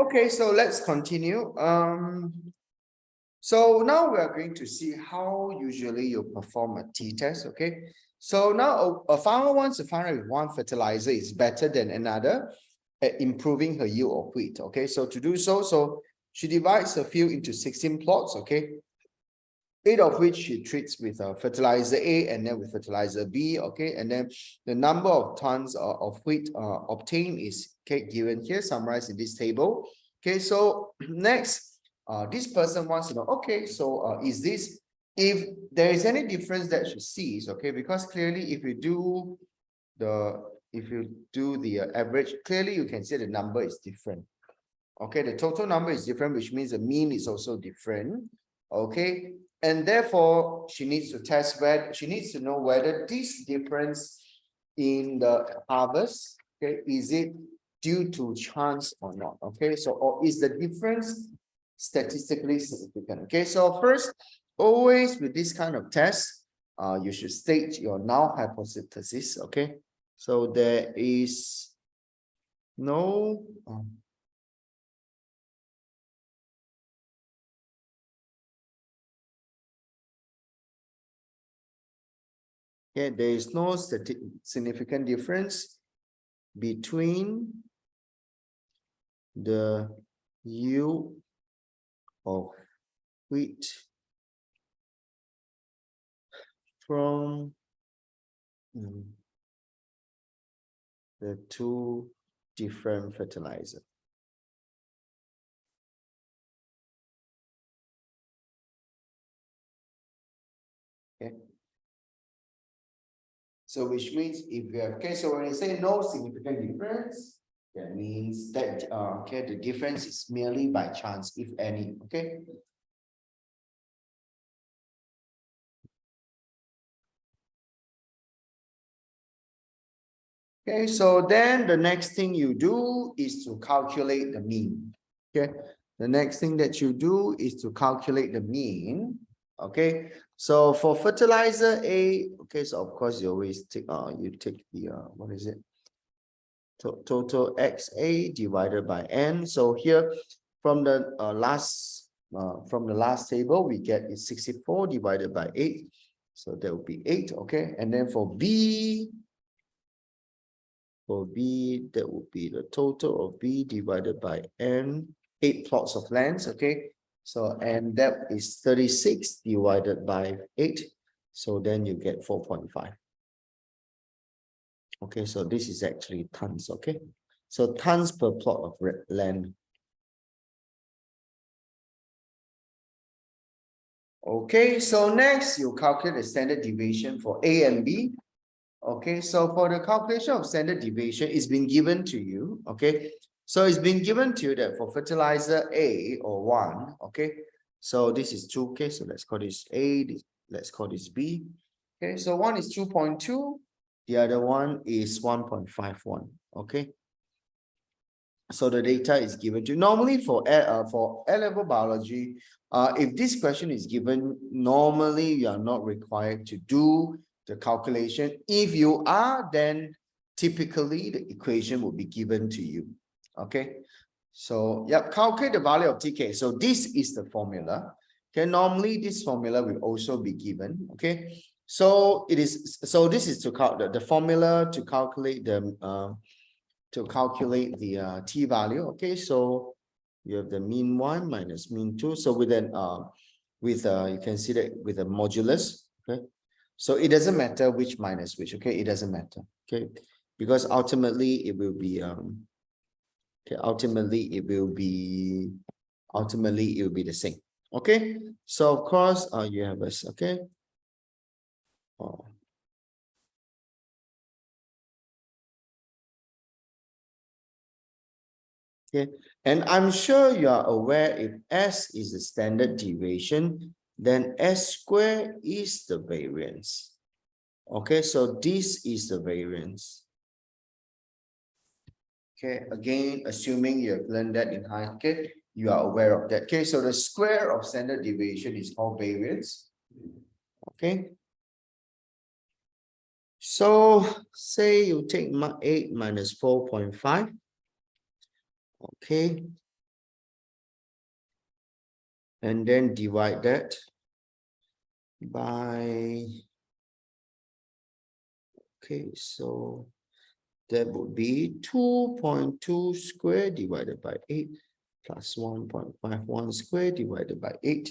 Okay, so let's continue. So now we are going to see how usually you perform a t-test, okay? So now a farmer wants to find out if one fertilizer is better than another at improving her yield of wheat, okay? So to do so, she divides her field into 16 plots, okay? 8 of which she treats with fertilizer A and then with fertilizer B, okay? And then the number of tons of wheat obtained is given here, summarized in this table. Okay, so next, this person wants to know, okay, so is this, if there is any difference that she sees, okay, because clearly if you do the average, clearly you can see the number is different. Okay, the total number is different, which means the mean is also different. Okay, and therefore she needs to test whether she needs to know whether this difference in the harvest, okay, is it due to chance or not? Okay, so or is the difference statistically significant? Okay, so first, always with this kind of test, you should state your null hypothesis. Okay, so there is no okay, there is no significant difference between the yield of wheat from the two different fertilizers. Okay. So which means if you have, okay, so when you say no significant difference, that means that okay, the difference is merely by chance, if any. Okay. Okay, so then the next thing you do is to calculate the mean. Okay, the next thing that you do is to calculate the mean. Okay, so for fertilizer A, okay, so of course you always take you take the what is it? Total XA divided by N. So here from the last table we get is 64 divided by 8. So that will be 8. Okay, and then for B, that would be the total of B divided by N, 8 plots of lands, okay? So, and that is 36 divided by 8. So then you get 4.5. Okay, so this is actually tons, okay? So tons per plot of land. Okay, so next you calculate the standard deviation for A and B. Okay, so for the calculation of standard deviation, it's been given to you. Okay, so it's been given to you that for fertilizer A or 1, okay, so this is 2, okay, so let's call this A, let's call this B. Okay, so one is 2.2, the other one is 1.51, okay. So the data is given to you. Normally for A-level biology, if this question is given, normally you are not required to do the calculation. If you are, then typically the equation will be given to you. Okay, so yep, calculate the value of TK. So this is the formula. Okay, normally this formula will also be given. Okay, so it is, so this is to calculate the formula to calculate the t value. Okay, so you have the mean 1 minus mean 2. So with an you can see that with a modulus. Okay, so it doesn't matter which minus which. Okay, it doesn't matter. Okay, because ultimately it will be okay, ultimately it will be the same. Okay, so of course you have this. Okay, okay, and I'm sure you are aware if S is the standard deviation, then S square is the variance. Okay, so this is the variance. Okay, again, assuming you have learned that in high, okay, you are aware of that. Okay, so the square of standard deviation is called variance. Okay, so say you take 8 minus 4.5. Okay. And then divide that by, okay, so that would be 2.2 square divided by 8 plus 1.51 square divided by 8.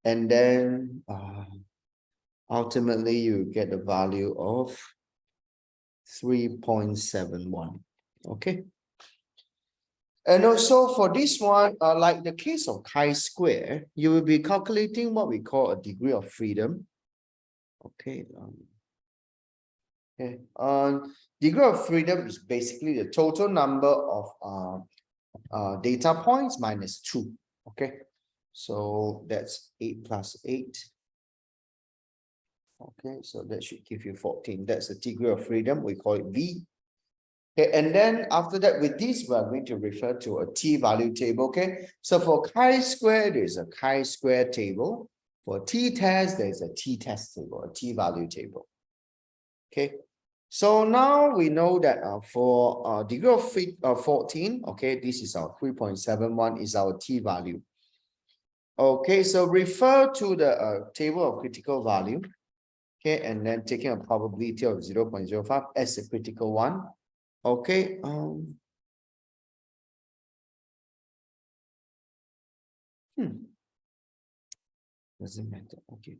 And then ultimately you get the value of 3.71. Okay. And also for this one, like the case of chi-square, you will be calculating what we call a degree of freedom. Okay. Okay. Degree of freedom is basically the total number of data points minus 2. Okay. So that's 8 plus 8. Okay, so that should give you 14. That's the degree of freedom. We call it V. Okay, and then after that, with this, we are going to refer to a t-value table. Okay, so for chi-square, there's a chi-square table. For t-test, there's a t-test table, a t-value table. Okay, so now we know that for degree of freedom 14, okay, this is our 3.71 is our t-value. Okay, so refer to the table of critical value. Okay, and then taking a probability of 0.05 as a critical one. Okay, doesn't matter. Okay,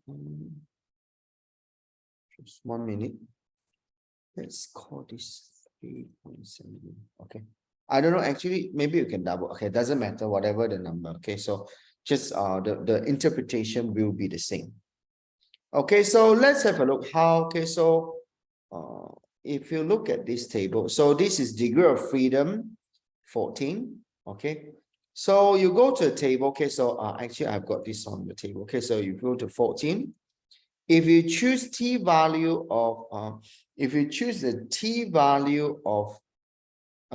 just 1 minute. Let's call this 3.7. Okay, I don't know. Actually, maybe you can double. Okay, doesn't matter. Whatever the number. Okay, so just the interpretation will be the same. Okay, so let's have a look how. Okay, so if you look at this table, so this is degree of freedom 14. Okay, so you go to a table. Okay, so actually I've got this on the table. Okay, so you go to 14. If you choose t value of if you choose the t value of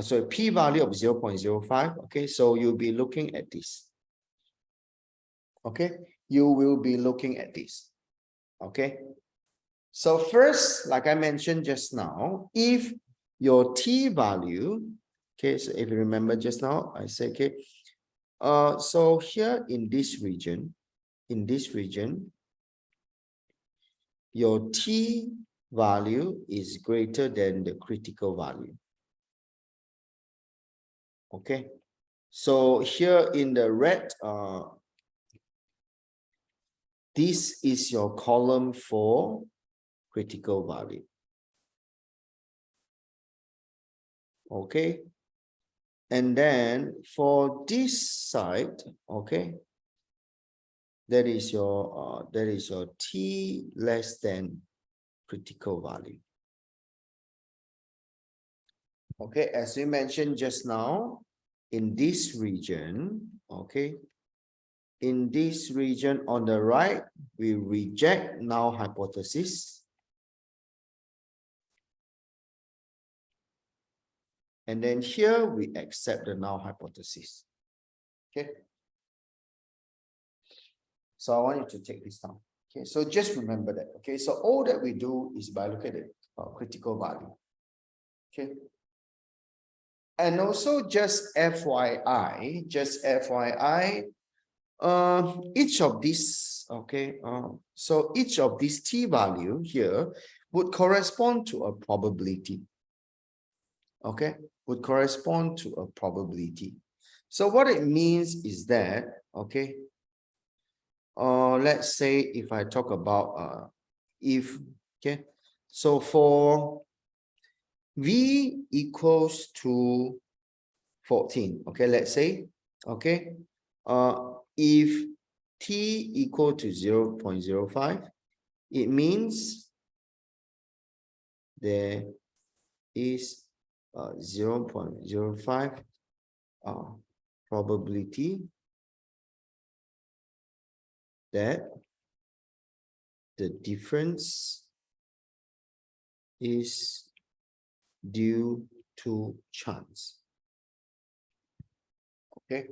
sorry, p value of 0.05, okay, so you'll be looking at this. Okay, you will be looking at this. Okay, so first, like I mentioned just now, if your t value, okay, so if you remember just now, I said, okay, so here in this region, your t value is greater than the critical value. Okay, so here in the red, this is your column for critical value. Okay, and then for this side, okay, that is your t less than critical value. Okay, as we mentioned just now, in this region, okay, in this region on the right, we reject null hypothesis. And then here we accept the null hypothesis. Okay. So I want you to take this down. Okay, so just remember that. Okay, so all that we do is by looking at the critical value. Okay. And also just FYI, each of these, okay, so each of these t value here would correspond to a probability. Okay, would correspond to a probability. So what it means is that, okay, let's say if I talk about if, okay, so for v equals to 14, okay, let's say, okay, if t equal to 0.05, it means there is 0.05 probability that the difference is due to chance. Okay.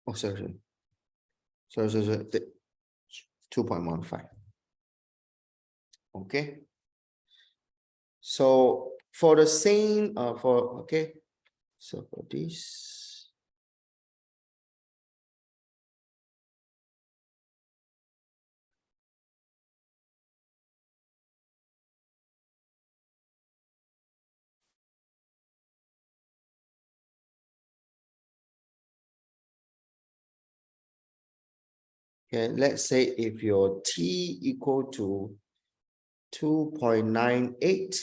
Oh, sorry. 2.15. Okay. So for the same, so for this, okay, let's say if your T equal to 2.98,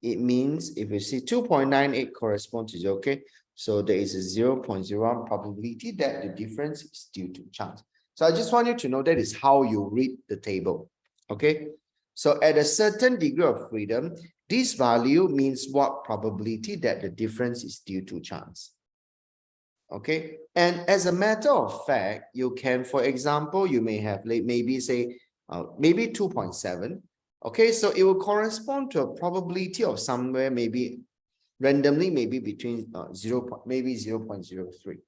it means if you see 2.98 corresponds to 0, okay, so there is a 0.01 probability that the difference is due to chance. So I just want you to know that is how you read the table, okay? So at a certain degree of freedom, this value means what probability that the difference is due to chance. Okay, and as a matter of fact, you can, for example, you may have like maybe say maybe 2.7. Okay, so it will correspond to a probability of somewhere maybe randomly, maybe between 0.03.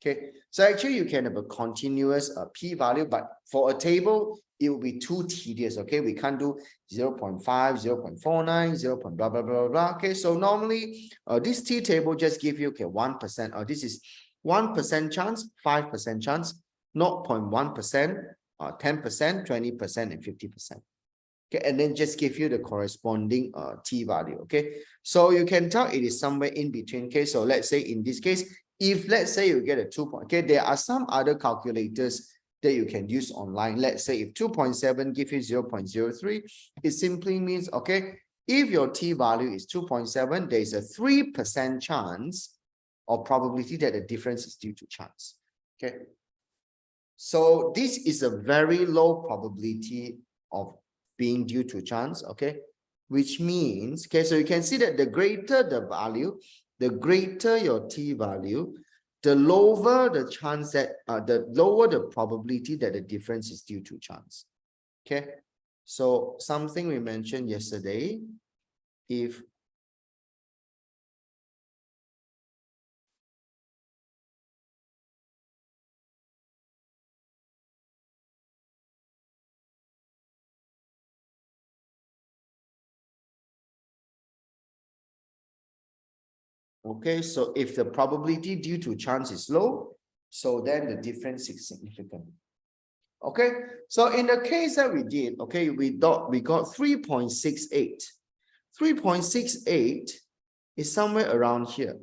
Okay, so actually you can have a continuous p-value, but for a table, it will be too tedious. Okay, we can't do 0.5, 0.49, 0. Blah, blah, blah, blah. Okay, so normally this t table just give you, okay, 1%, or this is 1% chance, 5% chance, 0.1%, 10%, 20%, and 50%. Okay, and then just give you the corresponding t value. Okay, so you can tell it is somewhere in between. Okay, so let's say in this case, if let's say you get a 2 point, okay, there are some other calculators that you can use online. Let's say if 2.7 gives you 0.03, it simply means, okay, if your t value is 2.7, there is a 3% chance or probability that the difference is due to chance. Okay, so this is a very low probability of being due to chance. Okay, which means, okay, so you can see that the greater the value, the greater your t value, the lower the chance that the lower the probability that the difference is due to chance. Okay, so something we mentioned yesterday, if okay, so if the probability due to chance is low, so then the difference is significant. Okay, so in the case that we did, okay, we got 3.68. 3.68 is somewhere around here.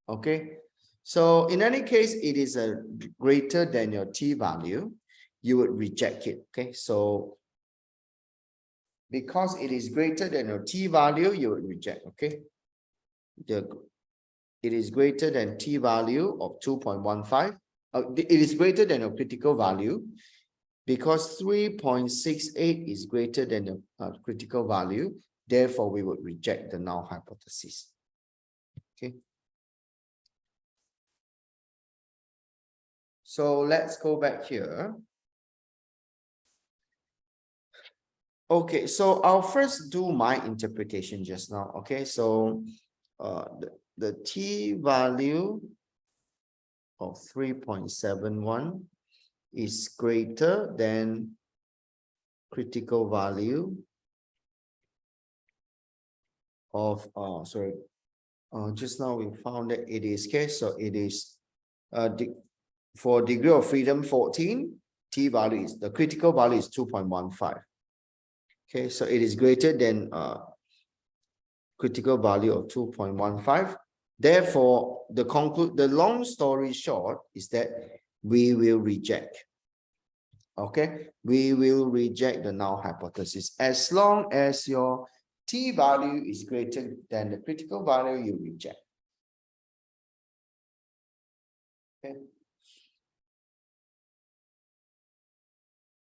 Okay, so in any case, it is a greater than your t value, you would reject it. Okay, so because it is greater than your t value, you would reject. Okay, it is greater than t value of 2.15. It is greater than your critical value. Because 3.68 is greater than the critical value, therefore we would reject the null hypothesis. Okay. So let's go back here. Okay, so I'll first do my interpretation just now. Okay, so the t value of 3.71 is greater than critical value of just now we found that it is, okay, so it is for degree of freedom 14, t value is, the critical value is 2.15. Okay, so it is greater than critical value of 2.15. Therefore, the long story short is that we will reject. Okay, we will reject the null hypothesis. As long as your t value is greater than the critical value, you reject. Okay.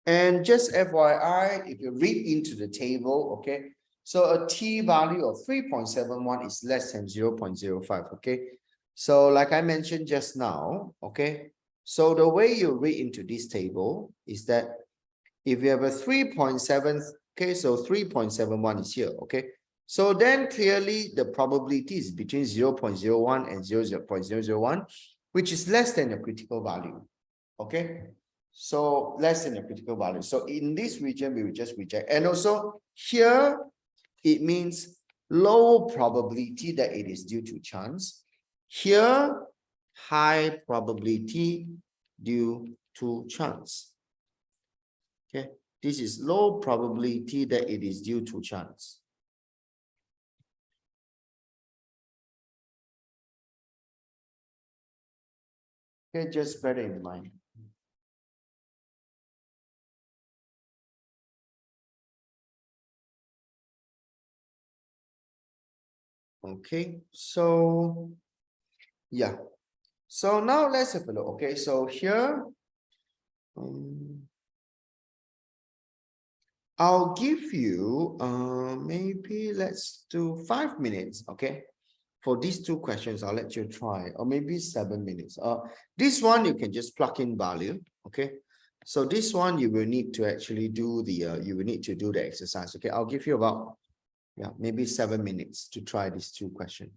And just FYI, if you read into the table, okay, so a t value of 3.71 is less than 0.05. Okay, so like I mentioned just now, okay, so the way you read into this table is that if you have a 3.7, okay, so 3.71 is here. Okay, so then clearly the probability is between 0.01 and 0.001, which is less than the critical value. Okay, so less than the critical value. So in this region, we will just reject. And also here, it means low probability that it is due to chance. Here, high probability due to chance. Okay, this is low probability that it is due to chance. Okay, just bear in mind. Okay, so yeah. So now let's have a look. Okay, so here, I'll give you maybe let's do 5 minutes. Okay, for these two questions, I'll let you try, or maybe 7 minutes. This one you can just plug in value. Okay, so this one you will need to actually do the you will need to do the exercise. Okay, I'll give you about maybe 7 minutes to try these two questions.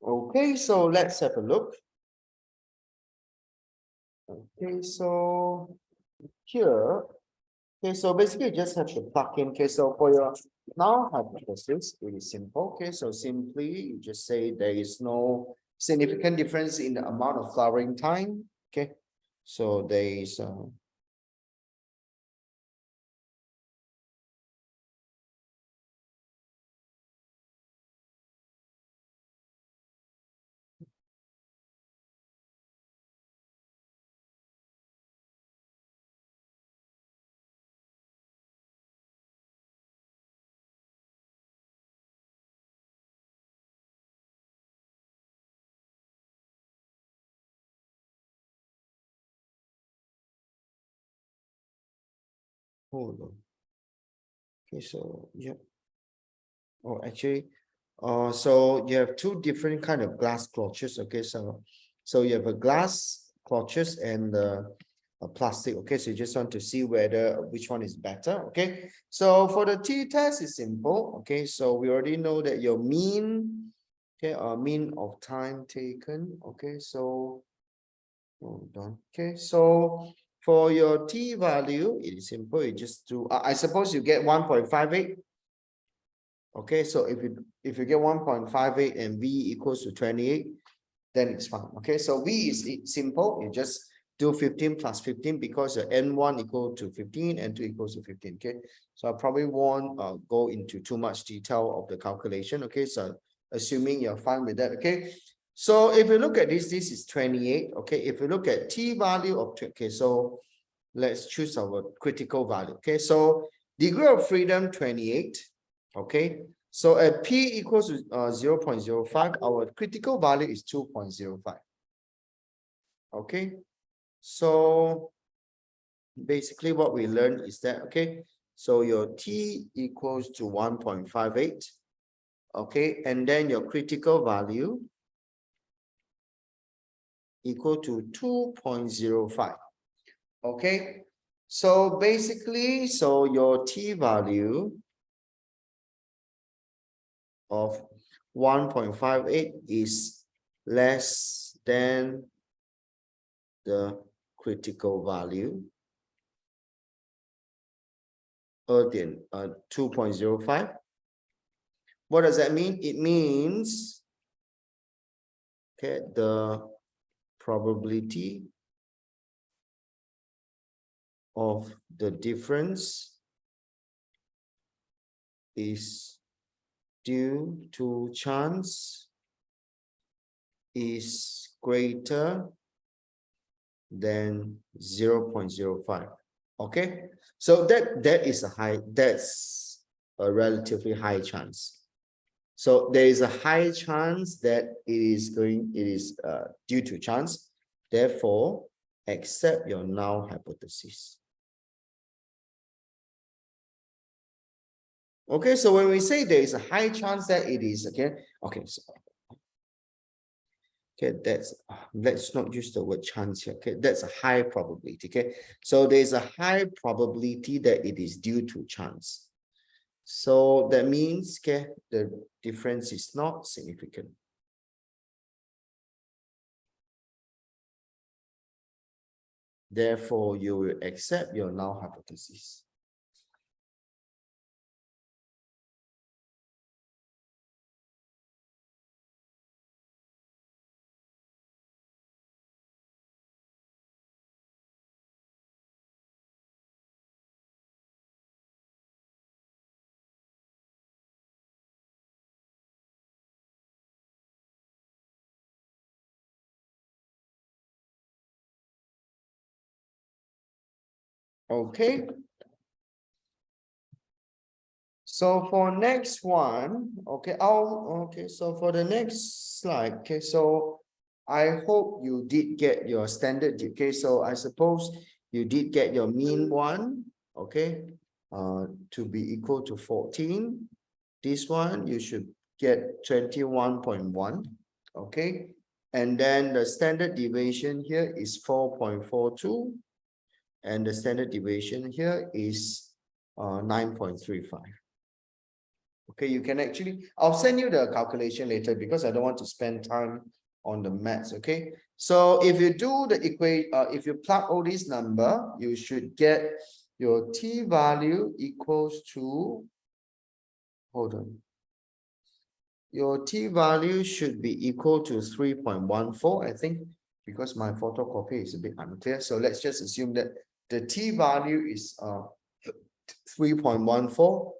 Okay, so let's have a look. Okay, so here, okay, so basically you just have to plug in. Okay, so for your null hypothesis, it is simple. Okay, so simply you just say there is no significant difference in the amount of flowering time. Okay, so there is hold on. Okay, so yeah. Oh, actually, so you have two different kind of glass clotures. Okay, so you have a glass clotures and a plastic. Okay, so you just want to see whether which one is better. Okay, so for the t-test is simple. Okay, so we already know that your mean, okay, mean of time taken. Okay, so hold on. Okay, so for your t value, it is simple. You just do. I suppose you get 1.58. Okay, so if you get 1.58 and V equals to 28, then it's fine. Okay, so V is simple. You just do 15 plus 15 because your N1 equal to 15 and 2 equals to 15. Okay, so I probably won't go into too much detail of the calculation. Okay, so assuming you're fine with that. Okay, so if you look at this is 28. Okay, if you look at T value of, okay, so let's choose our critical value. Okay, so degree of freedom 28. Okay, so at P equals to 0.05, our critical value is 2.05. Okay, so basically what we learned is that, okay, so your T equals to 1.58. Okay, and then your critical value equal to 2.05. Okay, so basically, so your T value of 1.58 is less than the critical value than 2.05. What does that mean? It means, okay, the probability of the difference is due to chance is greater than 0.05. Okay, so that's a relatively high chance. So there is a high chance that it is due to chance. Therefore, accept your null hypothesis. Okay, so when we say there is a high chance that it is, okay, so okay, that's let's not use the word chance here. Okay, that's a high probability. Okay, so there's a high probability that it is due to chance. So that means, okay, the difference is not significant. Therefore, you will accept your null hypothesis. Okay. So for next one, okay, so for the next slide, okay, so I hope you did get your standard, okay, so I suppose you did get your mean one, okay, to be equal to 14. This one, you should get 21.1, okay, and then the standard deviation here is 4.42, and the standard deviation here is 9.35. Okay, you can actually, I'll send you the calculation later because I don't want to spend time on the maths. Okay, so if you do the equation, if you plug all these number, you should get your t value equals to, hold on, your t value should be equal to 3.14, I think, because my photocopy is a bit unclear. So let's just assume that the t value is 3.14.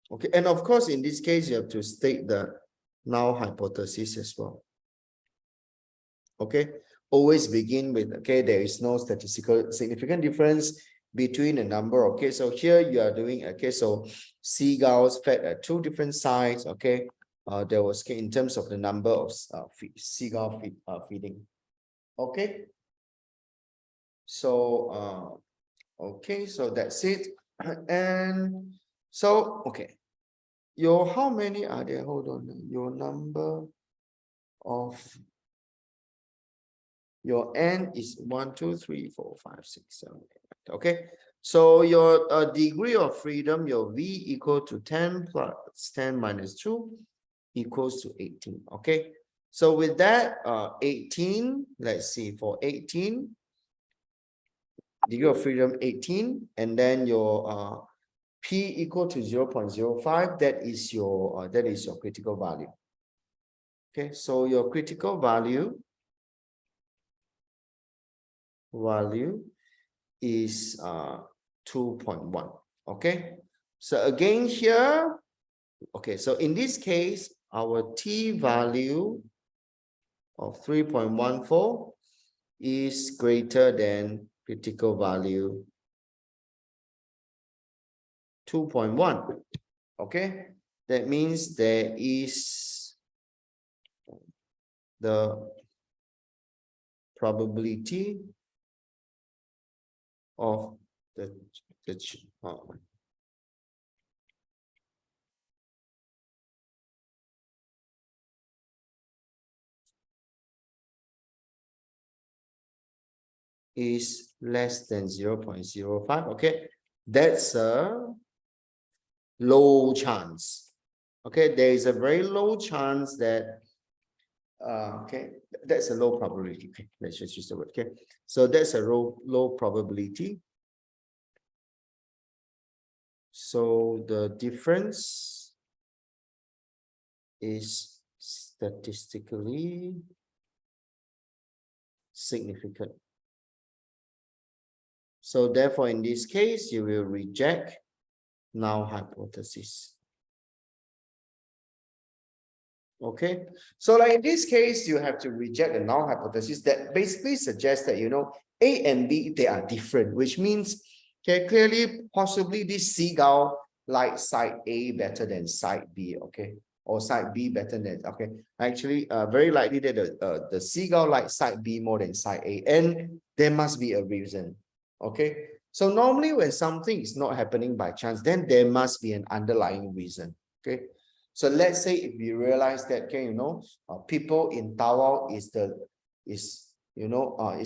Okay, and of course, in this case, you have to state the null hypothesis as well. Okay, always begin with, okay, there is no statistical significant difference between a number. Okay, so here you are doing, okay, so seagulls fed at two different sites. Okay, there was, okay, in terms of the number of seagull feeding. Okay, so okay, so that's it. And so, okay, your, how many are there? Hold on, your number of your n is 1, 2, 3, 4, 5, 6, 7, 8. Okay, so your degree of freedom, your v equal to 10 plus 10 minus 2 equals to 18. Okay, so with that 18, let's see, for 18, degree of freedom 18, and then your p equal to 0.05, that is your critical value. Okay, so your critical value is 2.1. Okay, so again here, okay, so in this case, our t value of 3.14 is greater than critical value 2.1. Okay, that means there is the probability of the is less than 0.05. Okay, that's a low chance. Okay, there is a very low chance that okay, that's a low probability. Okay, let's just use the word. Okay, so that's a low probability. So the difference is statistically significant. So therefore, in this case, you will reject null hypothesis. Okay, so like in this case, you have to reject the null hypothesis that basically suggests that, you know, A and B, they are different, which means, okay, clearly, possibly this seagull like site A better than site B, okay, or site B better than, okay, actually, very likely that the seagull like site B more than site A, and there must be a reason, okay. So normally when something is not happening by chance, then there must be an underlying reason, okay. So let's say if we realize that, okay, you know, people in Tawau is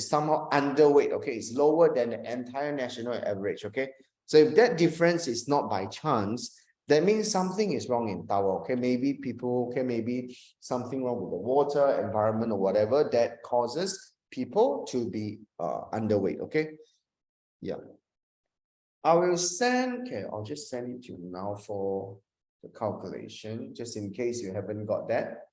somehow underweight, okay, it's lower than the entire national average, okay. So if that difference is not by chance, that means something is wrong in Tawau, okay. Maybe people, okay, maybe something wrong with the water, environment, or whatever that causes people to be underweight, okay. Yeah. I will send, okay, I'll just send it to you now for the calculation, just in case you haven't got that.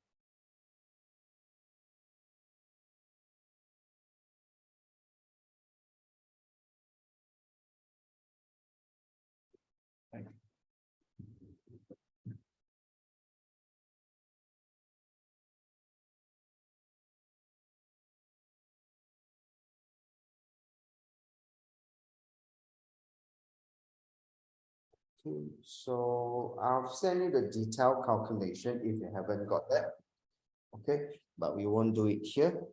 So I'll send you the detailed calculation if you haven't got that. Okay, but we won't do it here.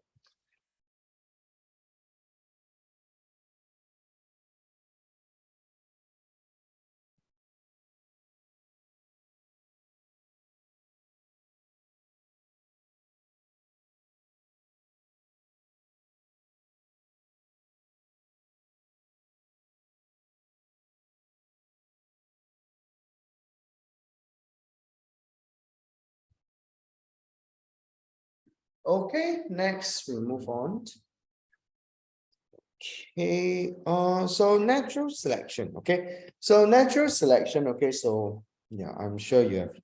Okay, next we move on. Okay, so natural selection. Okay, so natural selection. Okay, so yeah, I'm sure you have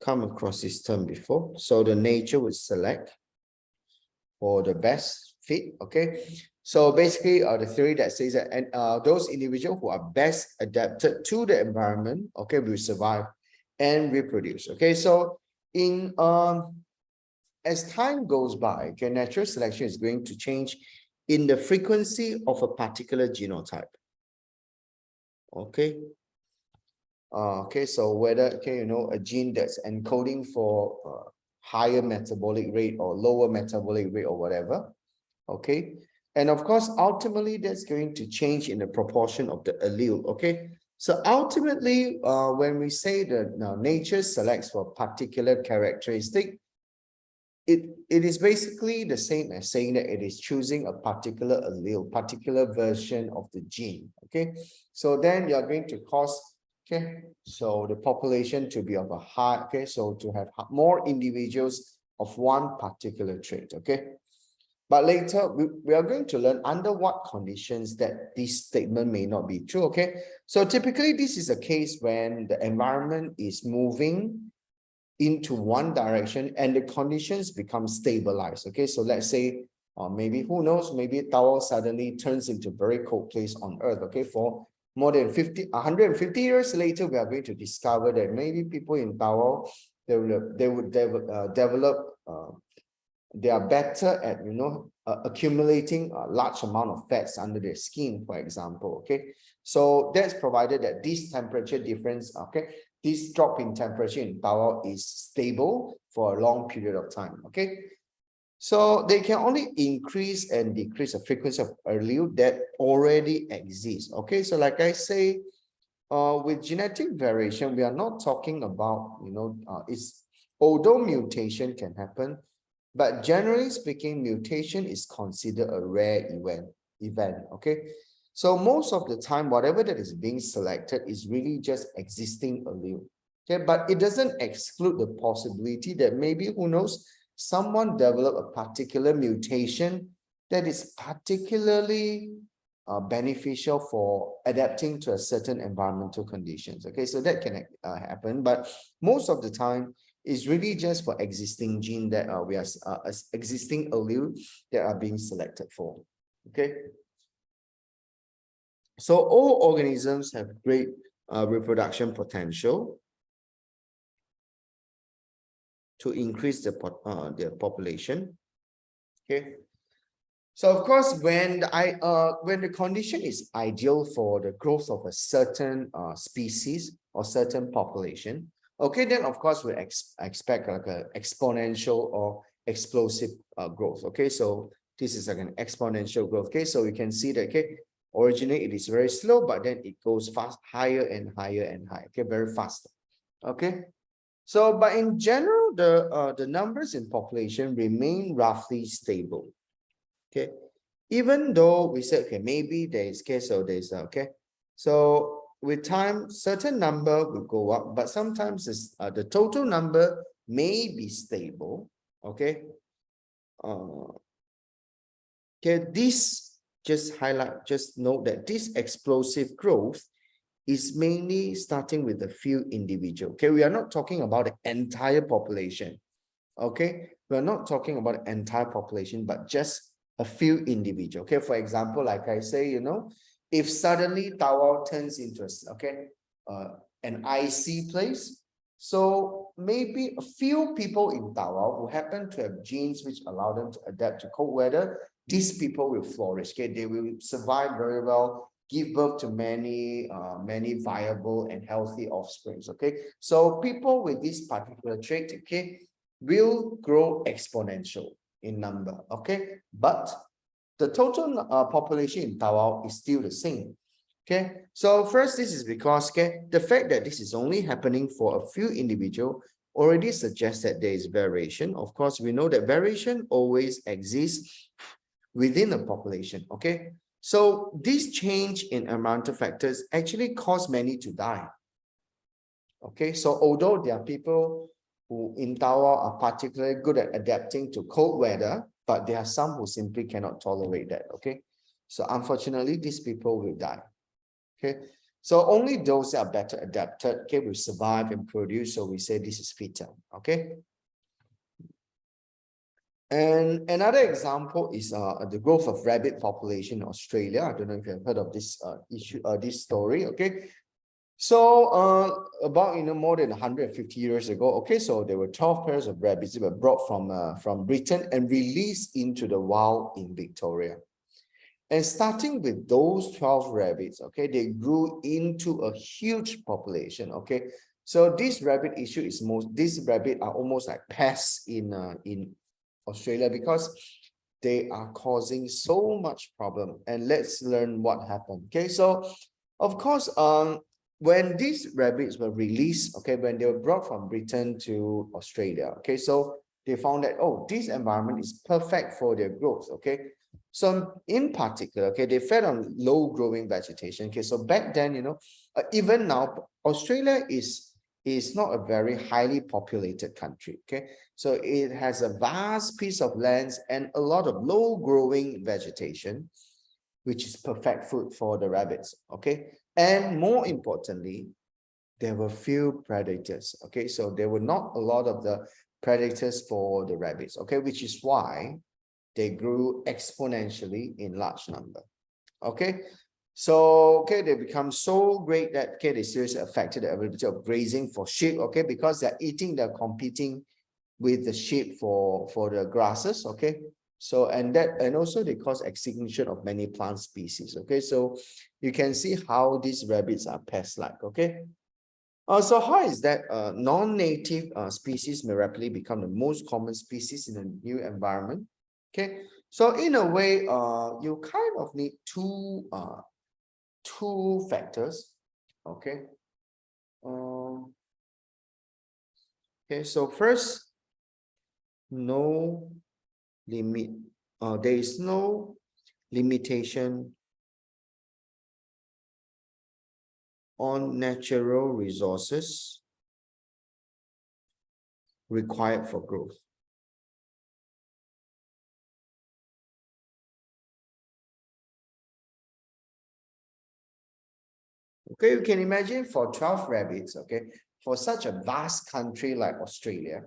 come across this term before. So the nature would select for the best fit. Okay, so basically, the theory that says that and those individuals who are best adapted to the environment, okay, will survive and reproduce. Okay, so in as time goes by, okay, natural selection is going to change in the frequency of a particular genotype. Okay. Okay, so whether, okay, you know, a gene that's encoding for higher metabolic rate or lower metabolic rate or whatever. Okay. And of course, ultimately, that's going to change in the proportion of the allele. Okay. So ultimately, when we say that nature selects for particular characteristic, it is basically the same as saying that it is choosing a particular allele, particular version of the gene. Okay, so then you're going to cause, okay, so the population to be of a high, okay, so to have more individuals of one particular trait. Okay, but later we are going to learn under what conditions that this statement may not be true. Okay, so typically this is a case when the environment is moving into one direction and the conditions become stabilized. Okay, so let's say, maybe, who knows, maybe Tawau suddenly turns into a very cold place on Earth. Okay, for more than 150 years later, we are going to discover that maybe people in Tawau, they would develop, they are better at, you know, accumulating a large amount of fats under their skin, for example. Okay, so that's provided that this temperature difference, okay, this drop in temperature in Tawau is stable for a long period of time. Okay, so they can only increase and decrease the frequency of allele that already exists. Okay, so like I say, with genetic variation, we are not talking about, you know, although mutation can happen, but generally speaking, mutation is considered a rare event. Okay, so most of the time, whatever that is being selected is really just existing allele. Okay, but it doesn't exclude the possibility that maybe, who knows, someone develop a particular mutation that is particularly beneficial for adapting to a certain environmental conditions. Okay, so that can happen, but most of the time it's really just for existing gene that we are existing allele that are being selected for. Okay, so all organisms have great reproduction potential to increase their population. Okay, so of course, when the condition is ideal for the growth of a certain species or certain population, okay, then of course we expect like an exponential or explosive growth. Okay, so this is like an exponential growth. Okay, so you can see that, okay, originally it is very slow, but then it goes fast, higher and higher and higher. Okay, very fast. Okay, so but in general, the numbers in population remain roughly stable. Okay, even though we said, okay, maybe there is case, so there's okay, so with time certain number will go up, but sometimes the total number may be stable. Okay, okay, this just note that this explosive growth is mainly starting with a few individuals. Okay, we are not talking about the entire population. Okay, we're not talking about the entire population, but just a few individuals. Okay, for example, like I say, you know, if suddenly Tawau turns into an icy place, so maybe a few people in Tawau who happen to have genes which allow them to adapt to cold weather, these people will flourish. Okay, they will survive very well, give birth to many viable and healthy offsprings. Okay, so people with this particular trait, okay, will grow exponential in number. Okay, but the total population in Tawau is still the same. Okay, so first, this is because, okay, the fact that this is only happening for a few individuals already suggests that there is variation. Of course, we know that variation always exists within a population. Okay, so this change in environmental factors actually cause many to die. Okay, so although there are people who in Taiwan are particularly good at adapting to cold weather, but there are some who simply cannot tolerate that, okay? So unfortunately, these people will die, okay? So only those that are better adapted, okay, will survive and produce, so we say this is fitter, okay? And another example is the growth of rabbit population in Australia. I don't know if you've heard of this this story, okay? So about more than 150 years ago, okay, so there were 12 pairs of rabbits that were brought from Britain and released into the wild in Victoria. And starting with those 12 rabbits, okay, they grew into a huge population, okay. So this rabbit issue is these rabbits are almost like pests in Australia because they are causing so much problem. And let's learn what happened. Okay, so of course, when these rabbits were released, okay, when they were brought from Britain to Australia, okay, so they found that, oh, this environment is perfect for their growth, okay. So in particular, okay, they fed on low growing vegetation. Okay, so back then, even now, Australia is not a very highly populated country, okay. So it has a vast piece of lands and a lot of low growing vegetation, which is perfect food for the rabbits, okay. And more importantly, there were few predators, okay. So there were not a lot of the predators for the rabbits, okay, which is why they grew exponentially in large number, okay. So, okay, they become so great that, okay, they seriously affected the ability of grazing for sheep, okay, because they're competing with the sheep for the grasses, okay. So, and also they cause extinction of many plant species, okay. So you can see how these rabbits are pest-like, okay. So how is that non-native species may rapidly become the most common species in a new environment? Okay, so in a way, you kind of need two factors. Okay. Okay, so first, no limit. There is no limitation on natural resources required for growth. Okay, you can imagine for 12 rabbits, okay, for such a vast country like Australia,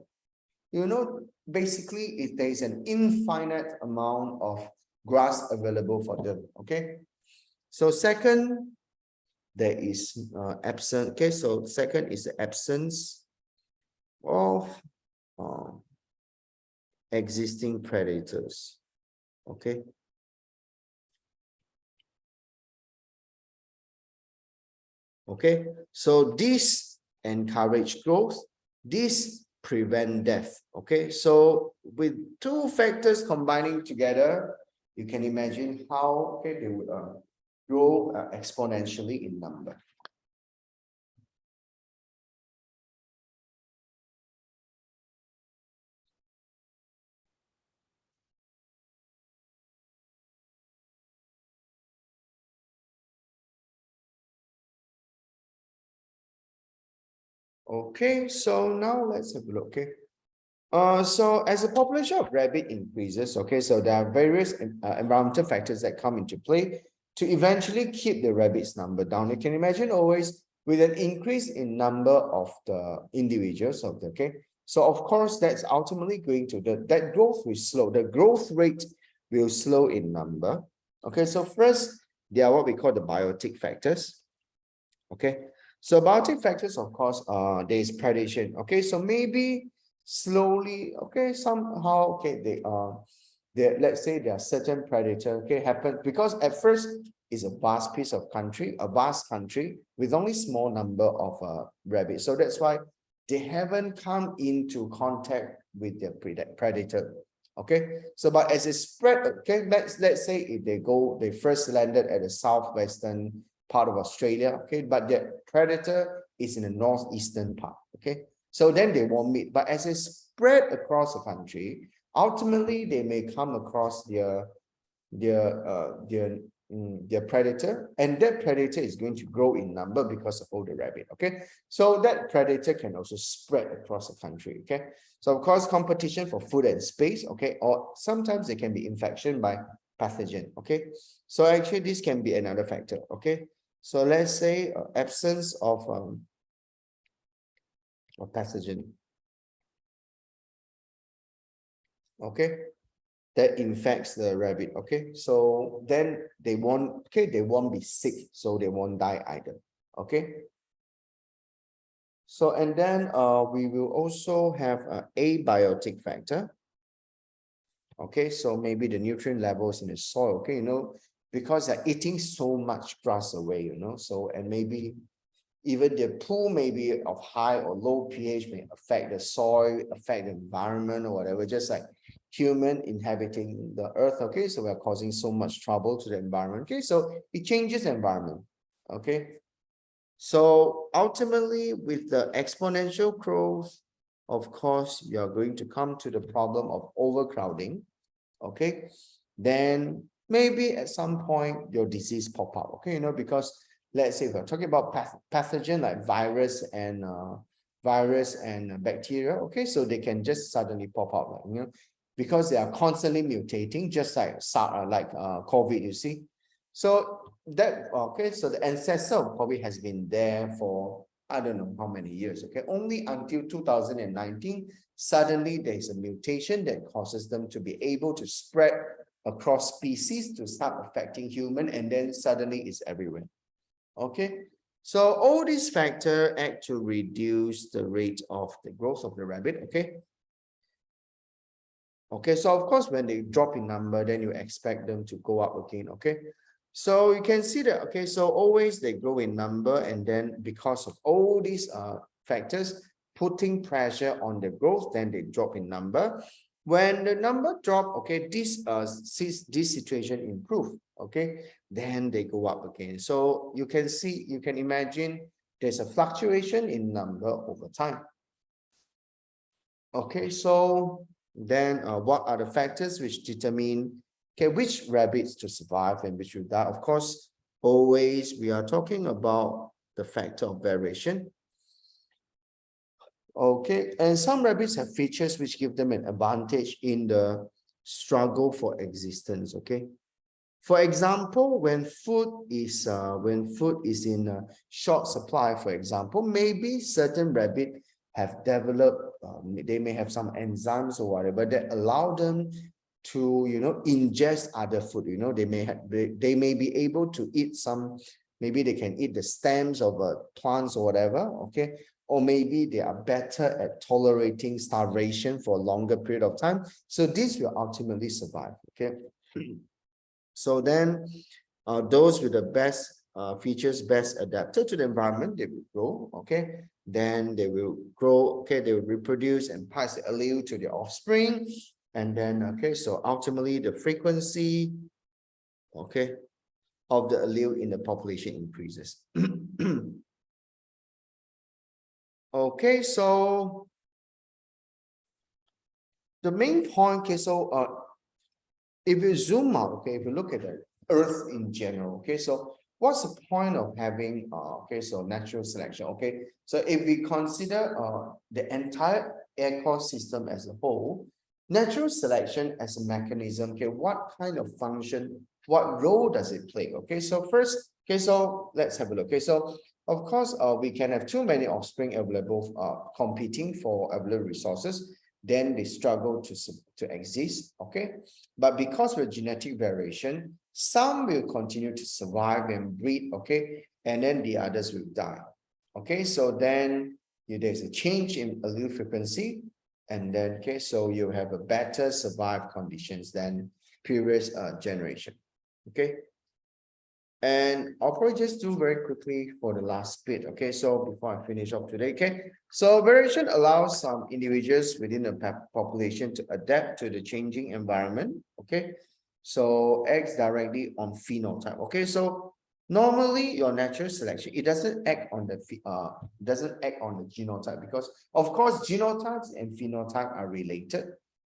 basically if there is an infinite amount of grass available for them, okay. So second, there is absent, okay, so second is the absence of existing predators, okay. Okay, so this encourage growth, this prevent death, okay. So with two factors combining together, you can imagine how, okay, they would grow exponentially in number. Okay, so now let's have a look. Okay, so as the population of rabbit increases, okay, so there are various environmental factors that come into play to eventually keep the rabbits number down. You can imagine always with an increase in number of the individuals of the, okay, so of course that's ultimately going to that growth will slow. The growth rate will slow in number. Okay, so first there are what we call the biotic factors. Okay, so biotic factors, of course, there is predation. Okay, so maybe slowly, okay, somehow, okay, let's say there are certain predator, okay, happen because at first it's a vast piece of country, a vast country with only small number of rabbits. So that's why they haven't come into contact with their predator. Okay, so but as it spread, okay, let's say if they first landed at the southwestern part of Australia, okay, but their predator is in the northeastern part, okay, so then they won't meet. But as it spread across the country, ultimately they may come across their their predator, and that predator is going to grow in number because of all the rabbit. Okay, so that predator can also spread across the country. Okay, so of course competition for food and space. Okay, or sometimes it can be infection by pathogen. Okay, so actually this can be another factor. Okay, so let's say absence of pathogen. Okay, that infects the rabbit. Okay, so then they won't be sick, so they won't die either. Okay, so and then we will also have a abiotic factor. Okay, so maybe the nutrient levels in the soil. Okay, because they're eating so much grass away, so and maybe even the pool may be of high or low pH, may affect the soil, affect the environment or whatever, just like human inhabiting the earth. Okay, so we're causing so much trouble to the environment. Okay, so it changes the environment. Okay, so ultimately with the exponential growth, of course, you're going to come to the problem of overcrowding. Okay, then maybe at some point your disease pop up. Okay, because let's say we're talking about pathogen like virus and bacteria. Okay, so they can just suddenly pop up, because they are constantly mutating, just like COVID. You see, so that so the ancestor of COVID has been there for I don't know how many years. Okay, only until 2019, suddenly there's a mutation that causes them to be able to spread across species to start affecting human, and then suddenly it's everywhere. Okay, so all these factors act to reduce the rate of the growth of the rabbit. Okay, so of course when they drop in number, then you expect them to go up again. Okay, so you can see that. Okay, so always they grow in number, and then because of all these factors putting pressure on the growth, then they drop in number. When the number drop, okay, this situation improve. Okay, then they go up again. So you can see, you can imagine there's a fluctuation in number over time. Okay, so then what are the factors which determine which rabbits to survive and which will die? Of course, always we are talking about the factor of variation. Okay, and some rabbits have features which give them an advantage in the struggle for existence. Okay, for example, when food is in a short supply, for example, maybe certain rabbit have developed, they may have some enzymes or whatever that allow them to ingest other food. They may be able to eat some, maybe they can eat the stems of plants or whatever. Okay, or maybe they are better at tolerating starvation for a longer period of time, so this will ultimately survive. Okay, so then those with the best features, best adapted to the environment, they will grow. Okay, then they will grow. Okay, they will reproduce and pass the allele to their offspring, and then okay, so ultimately the frequency, okay, of the allele in the population increases. Okay, so the main point, okay, so if you zoom out, okay, if you look at the earth in general, okay, so what's the point of having so natural selection? Okay, so if we consider the entire ecosystem as a whole, natural selection as a mechanism, okay, what kind of function, what role does it play? Okay, so first, okay, so let's have a look. Okay, so of course we can have too many offspring available, competing for available resources, then they struggle to exist. Okay, but because of genetic variation, some will continue to survive and breed. Okay, and then the others will die. Okay, so then there's a change in allele frequency, and then okay, so you have a better survive conditions than previous generation. Okay, and I'll probably just do very quickly for the last bit. Okay, so before I finish up today, okay, so variation allows some individuals within the population to adapt to the changing environment. Okay, so acts directly on phenotype. Okay, so normally your natural selection, it doesn't act on the genotype, because of course genotypes and phenotype are related,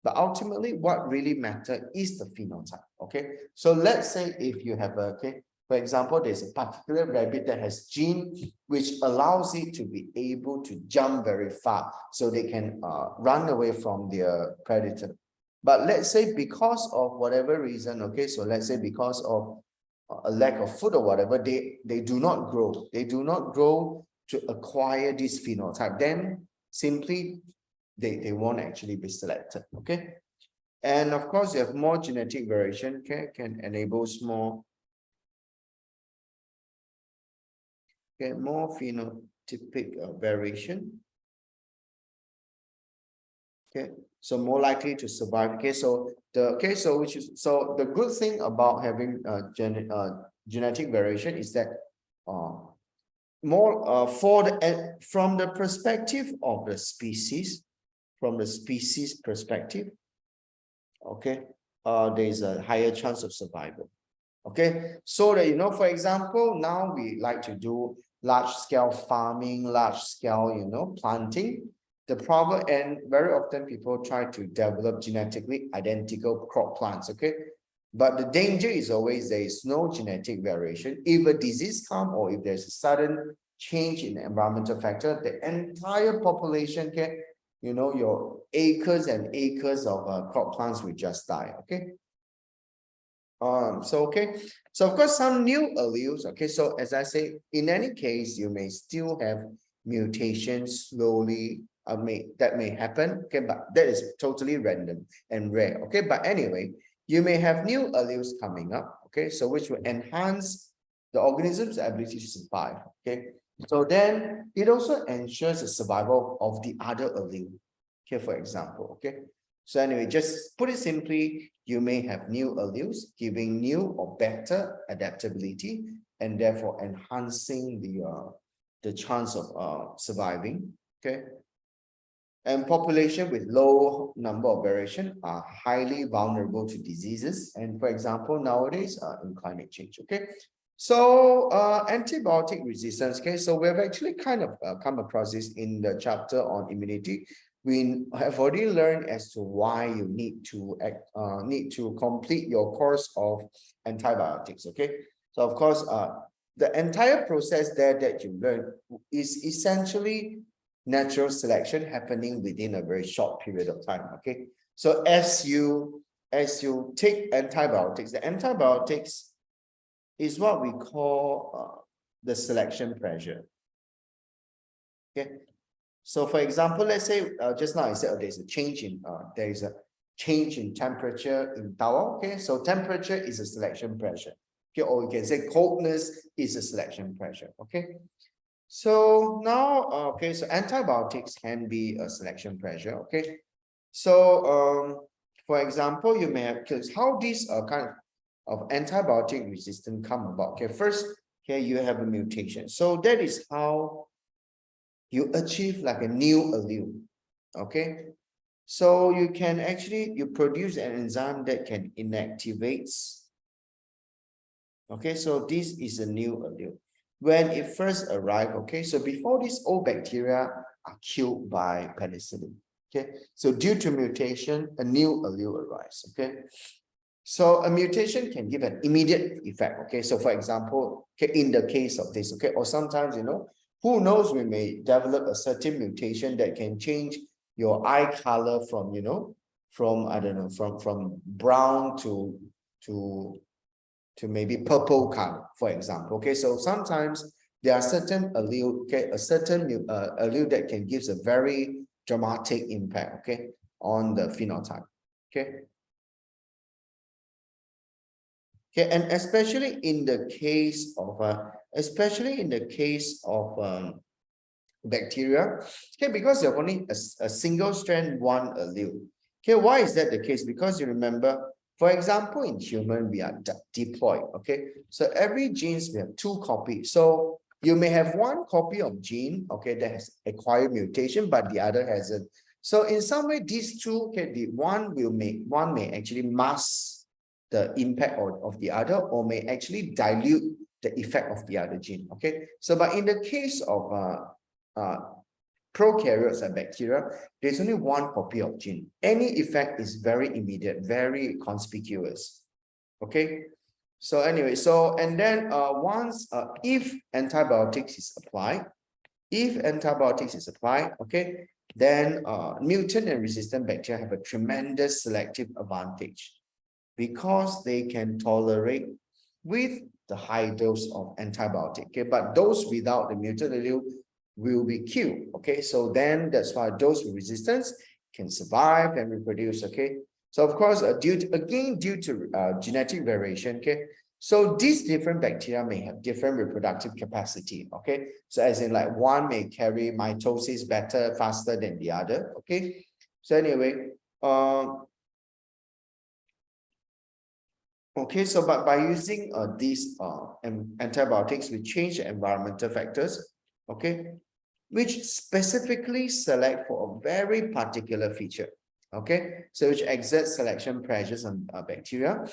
But ultimately, what really matters is the phenotype. Okay, so let's say if you have a, okay, for example, there's a particular rabbit that has gene which allows it to be able to jump very far, so they can run away from their predator. But let's say because of whatever reason, okay, so let's say because of a lack of food or whatever, they do not grow. They do not grow to acquire this phenotype. Then simply they won't actually be selected. Okay. And of course, you have more genetic variation, okay, can enable more, okay, more phenotypic variation. Okay, so more likely to survive. Okay, so the the good thing about having genetic variation is that more for the from the perspective of the species, from the species perspective, okay, there is a higher chance of survival. Okay, so that for example, now we like to do large scale farming, large scale planting. The problem, and very often people try to develop genetically identical crop plants. Okay, but the danger is always there is no genetic variation. If a disease comes, or if there's a sudden change in the environmental factor, the entire population can, your acres and acres of crop plants will just die. Okay. Okay, so of course some new alleles. Okay, so as I say, in any case, you may still have mutations slowly that may happen. Okay, but that is totally random and rare. Okay, but anyway, you may have new alleles coming up. Okay, so which will enhance the organism's ability to survive. Okay, so then it also ensures the survival of the other allele. Okay, for example. Okay, so anyway, just put it simply, you may have new alleles giving new or better adaptability, and therefore enhancing the chance of surviving. Okay. And population with low number of variation are highly vulnerable to diseases. And for example, nowadays in climate change. Okay. So antibiotic resistance. Okay. So we have actually kind of come across this in the chapter on immunity. We have already learned as to why you need to complete your course of antibiotics. Okay. So of course, the entire process there that you learn is essentially natural selection happening within a very short period of time. Okay, so as you take antibiotics, the antibiotics is what we call the selection pressure. Okay, so for example, let's say just now I said there's a change in temperature in towel. Okay, so temperature is a selection pressure. Okay, or you can say coldness is a selection pressure. Okay. So now, okay, so antibiotics can be a selection pressure. Okay, so for example, you may have, because how these kind of antibiotic resistance come about. Okay, first, okay, you have a mutation. So that is how you achieve like a new allele. Okay, so you can actually you produce an enzyme that can inactivate. Okay, so this is a new allele. When it first arrived, okay, so before these old bacteria are killed by penicillin, okay, so due to mutation, a new allele arises, okay. So a mutation can give an immediate effect, okay. So for example, okay, in the case of this, okay, or sometimes, who knows, we may develop a certain mutation that can change your eye color from, from, I don't know, from brown to maybe purple color, for example. Okay, so sometimes there are certain allele, okay, a certain allele that can give a very dramatic impact, okay, on the phenotype. Okay. Okay, and especially in the case of bacteria, okay, because you have only a single strand, one allele. Okay, why is that the case? Because you remember, for example, in human, we are diploid. Okay, so every genes we have two copies. So you may have one copy of gene, okay, that has acquired mutation, but the other hasn't. So in some way, these two, okay, one may actually mask the impact of the other, or may actually dilute the effect of the other gene. Okay, so but in the case of prokaryotes like bacteria, there's only one copy of gene. Any effect is very immediate, very conspicuous. Okay. So anyway, and then once if antibiotics is applied, okay, then mutant and resistant bacteria have a tremendous selective advantage because they can tolerate with the high dose of antibiotic. Okay, but those without the mutant allele will be killed. Okay, so then that's why those with resistance can survive and reproduce. Okay, so of course, due to genetic variation. Okay, so these different bacteria may have different reproductive capacity. Okay, so as in like one may carry mitosis better, faster than the other. Okay, so anyway, okay, so but by using these antibiotics, we change the environmental factors, okay, which specifically select for a very particular feature, okay, so which exerts selection pressures on bacteria.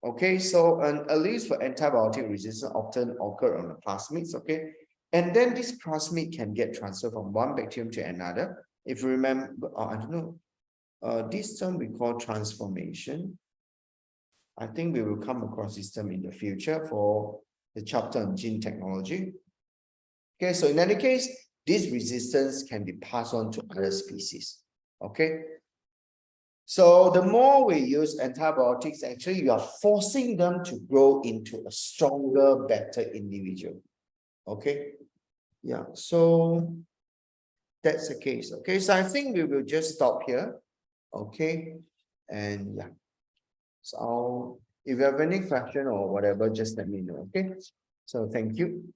Okay, so at least for antibiotic resistance often occur on the plasmids, okay, and then this plasmid can get transferred from one bacterium to another. If you remember, I don't know, this term we call transformation. I think we will come across this term in the future for the chapter on gene technology. Okay, so in any case, this resistance can be passed on to other species. Okay. So the more we use antibiotics, actually you are forcing them to grow into a stronger, better individual. Okay. Yeah, so that's the case. Okay, so I think we will just stop here. Okay, and yeah. So if you have any question or whatever, just let me know. Okay. So thank you.